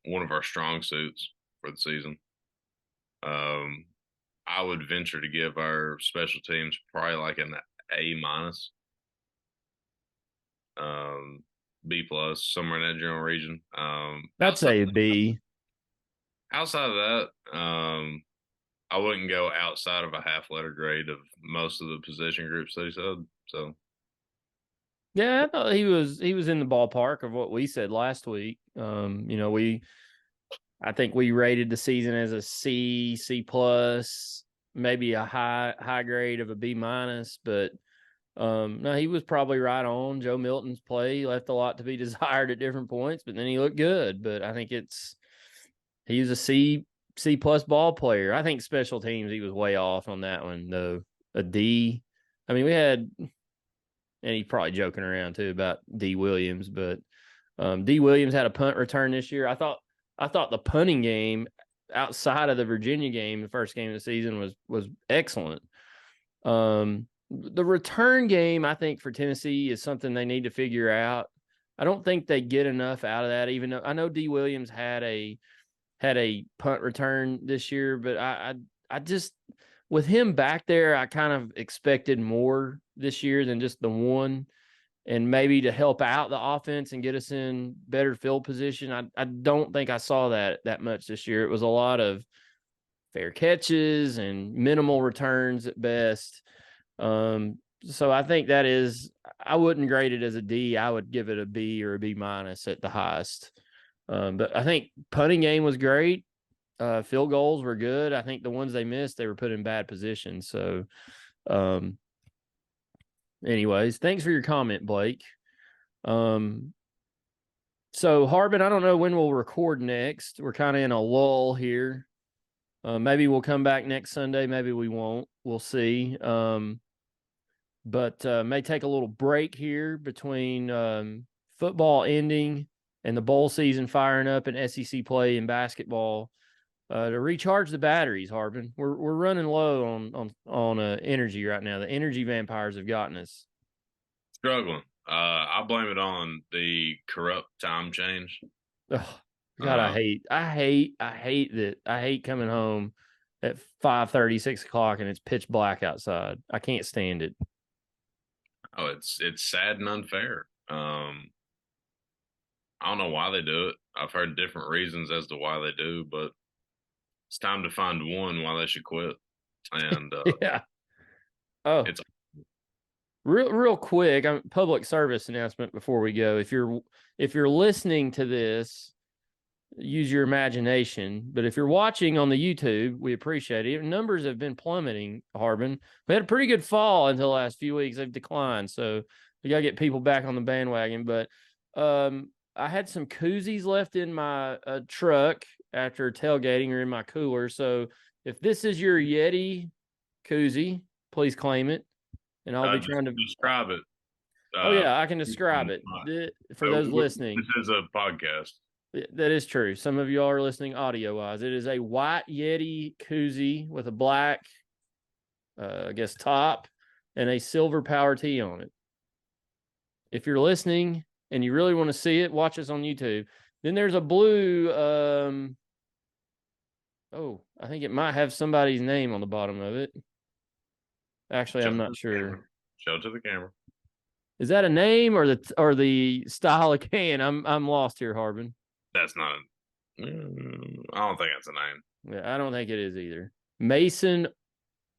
one of our strong suits for the season. I would venture to give our special teams probably like an A-, B+, somewhere in that general region. I'd say B. Outside of that, I wouldn't go outside of a half letter grade of most of the position groups that he said. So yeah, I thought he was in the ballpark of what we said last week. I think we rated the season as a C+, maybe a high grade of a B-, but no, he was probably right on. Joe Milton's play left a lot to be desired at different points, but then he looked good. But I think he was a C+ ball player. I think special teams, he was way off on that one, though. A D. I mean, we had, and he's probably joking around too about D. Williams, but D. Williams had a punt return this year. I thought the punting game outside of the Virginia game, the first game of the season, was excellent. The return game, I think, for Tennessee is something they need to figure out. I don't think they get enough out of that, even though I know D. Williams had a punt return this year, but I just, with him back there, I kind of expected more this year than just the one, and maybe to help out the offense and get us in better field position. I don't think I saw that much this year. It was a lot of fair catches and minimal returns at best. So I think I wouldn't grade it as a D. I would give it a B or a B- at the highest. But I think punting game was great. Field goals were good. I think the ones they missed, they were put in bad positions. So, anyways, thanks for your comment, Blake. So Harbin, I don't know when we'll record next. We're kind of in a lull here. Maybe we'll come back next Sunday. Maybe we won't. We'll see. But may take a little break here between football ending and the bowl season firing up and SEC play in basketball to recharge the batteries, Harbin. We're running low on energy right now. The energy vampires have gotten us. Struggling. I blame it on the corrupt time change. Oh, God, Uh, I hate coming home at 5:30, 6 o'clock, and it's pitch black outside. I can't stand it. oh, it's sad and unfair. I don't know why they do it. I've heard different reasons as to why they do, but it's time to find one why they should quit. And Yeah. Oh, it's real quick, public service announcement before we go. If you're listening to this, use your imagination. But if you're watching on the YouTube, we appreciate it. Numbers have been plummeting, Harbin. We had a pretty good fall until the last few weeks. They've declined. So we got to get people back on the bandwagon. But I had some koozies left in my truck after tailgating or in my cooler. So if this is your Yeti koozie, please claim it. And I'll be trying to describe it. Oh, yeah, I can describe it for those listening. This is a podcast. That is true. Some of you are listening audio wise. It is a white Yeti koozie with a black, I guess, top and a silver power tee on it. If you're listening and you really want to see it, watch us on YouTube. Then there's a blue, I think it might have somebody's name on the bottom of it. Actually, I'm not sure. Show it to the camera. Is that a name or the style of can? I'm lost here, Harbin. That's not. I don't think that's a name. Yeah, I don't think it is either. Mason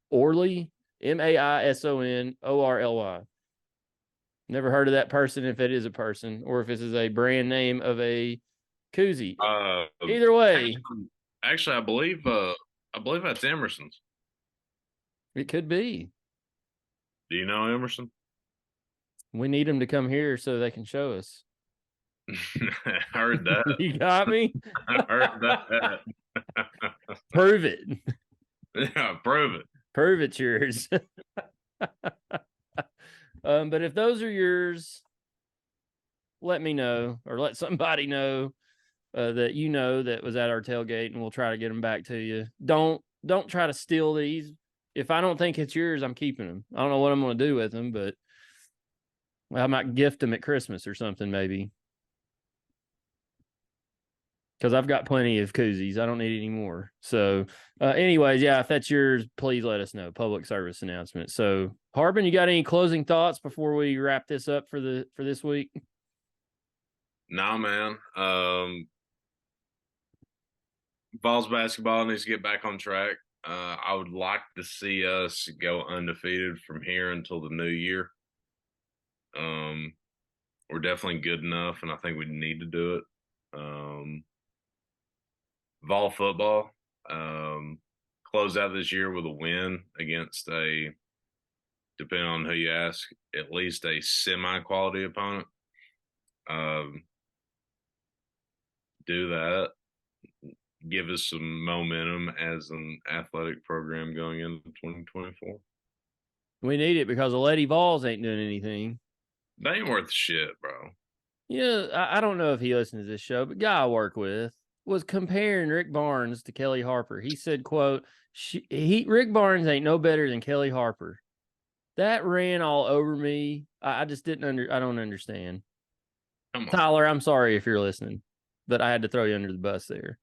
Orley, MAISONORLY. Never heard of that person if it is a person or if this is a brand name of a koozie. Either way, actually, I believe that's Emerson's. It could be. Do you know Emerson? We need them to come here so they can show us. I heard that. You got me? I heard that. Prove it. Yeah, prove it. Prove it's yours. But if those are yours, let me know or let somebody know that you know that was at our tailgate, and we'll try to get them back to you. Don't try to steal these. If I don't think it's yours, I'm keeping them. I don't know what I'm going to do with them, but I might gift them at Christmas or something, maybe. Because I've got plenty of koozies. I don't need any more. So, anyways, yeah, if that's yours, please let us know. Public service announcement. So, Harbin, you got any closing thoughts before we wrap this up for this week? Nah, man. Vols basketball needs to get back on track. I would like to see us go undefeated from here until the new year. We're definitely good enough, and I think we need to do it. Vol football, close out this year with a win against depending on who you ask, at least a semi-quality opponent. Do that. Give us some momentum as an athletic program going into 2024. We need it because the Lady Vols ain't doing anything. They ain't worth shit, bro. Yeah, I don't know if he listens to this show, but guy I work with was comparing Rick Barnes to Kelly Harper. He said, quote, Rick Barnes ain't no better than Kelly Harper. That ran all over me. I just I don't understand. Come on. Tyler, I'm sorry if you're listening, but I had to throw you under the bus there.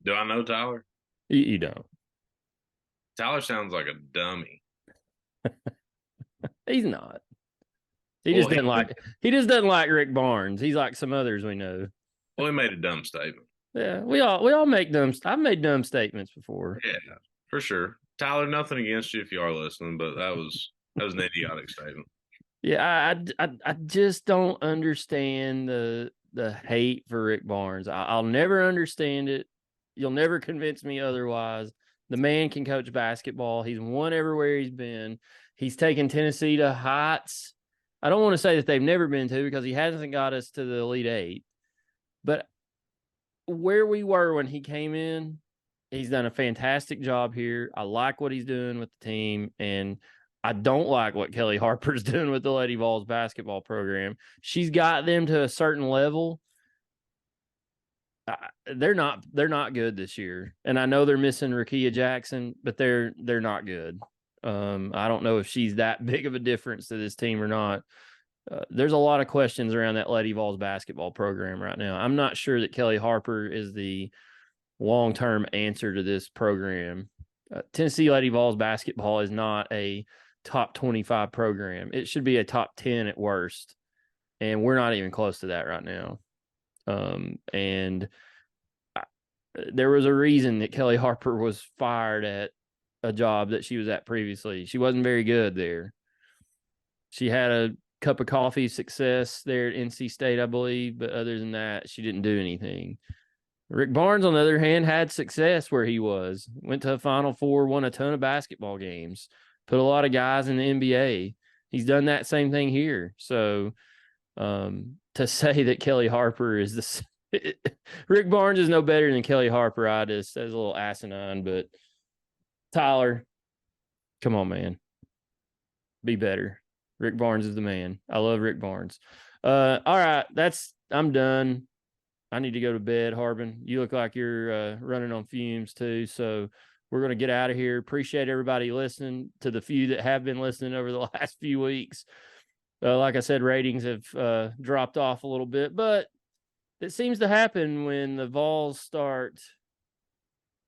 Do I know Tyler? You don't. Tyler sounds like a dummy. He's not. He just doesn't like Rick Barnes. He's like some others we know. Well, he made a dumb statement. Yeah, we all make dumb. I've made dumb statements before. Yeah, for sure. Tyler, nothing against you if you are listening, but that was an idiotic statement. Yeah, I just don't understand the hate for Rick Barnes. I'll never understand it. You'll never convince me otherwise. The man can coach basketball. He's won everywhere he's been. He's taken Tennessee to heights I don't want to say that they've never been to because he hasn't got us to the Elite Eight. But where we were when he came in, he's done a fantastic job here. I like what he's doing with the team, and I don't like what Kelly Harper's doing with the Lady Vols basketball program. She's got them to a certain level. They're not good this year, and I know they're missing Rakia Jackson, but they're not good. I don't know if she's that big of a difference to this team or not. There's a lot of questions around that Lady Vols basketball program right now. I'm not sure that Kelly Harper is the long-term answer to this program. Tennessee Lady Vols basketball is not a top 25 program. It should be a top 10 at worst. And we're not even close to that right now. And there was a reason that Kelly Harper was fired at a job that she was at previously. She wasn't very good there. She had a cup of coffee success there at NC State, I believe, but other than that, she didn't do anything. Rick Barnes, on the other hand, had success where he was. Went to a Final Four, won a ton of basketball games, put a lot of guys in the NBA. He's done that same thing here. So to say that Kelly Harper is the Rick Barnes is no better than Kelly Harper, I just, that's a little asinine. But Tyler, come on, man, be better. Rick Barnes is the man. I love Rick Barnes. All right, I'm done. I need to go to bed, Harbin. You look like you're running on fumes too. So we're going to get out of here. Appreciate everybody listening, to the few that have been listening over the last few weeks. Like I said, ratings have dropped off a little bit, but it seems to happen when the Vols start,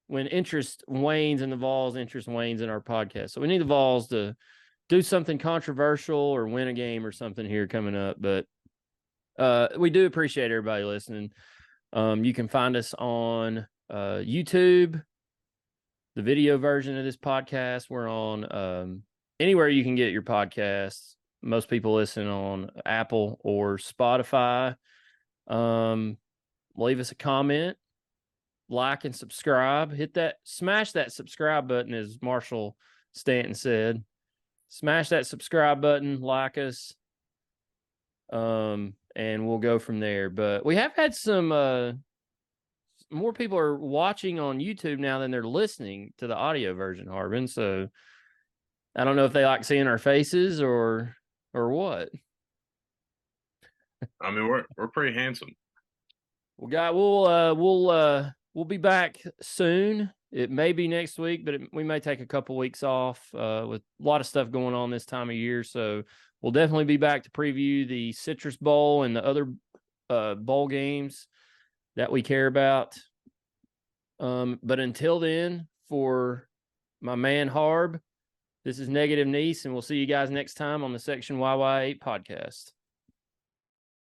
when interest wanes in the Vols, interest wanes in our podcast. So we need the Vols to do something controversial or win a game or something here coming up. But we do appreciate everybody listening. You can find us on YouTube, the video version of this podcast. We're on anywhere you can get your podcasts. Most people listen on Apple or Spotify. Leave us a comment, like and subscribe. Smash that subscribe button, as Marshall Stanton said. Smash that subscribe button, like us, and we'll go from there. But we have had some more people are watching on YouTube now than they're listening to the audio version, Harbin. So I don't know if they like seeing our faces or what. I mean, we're pretty handsome. Well, we'll be back soon. It may be next week, but we may take a couple weeks off with a lot of stuff going on this time of year. So we'll definitely be back to preview the Citrus Bowl and the other bowl games that we care about. But until then, for my man Harb, this is Negative Niece, and we'll see you guys next time on the Section YY8 podcast.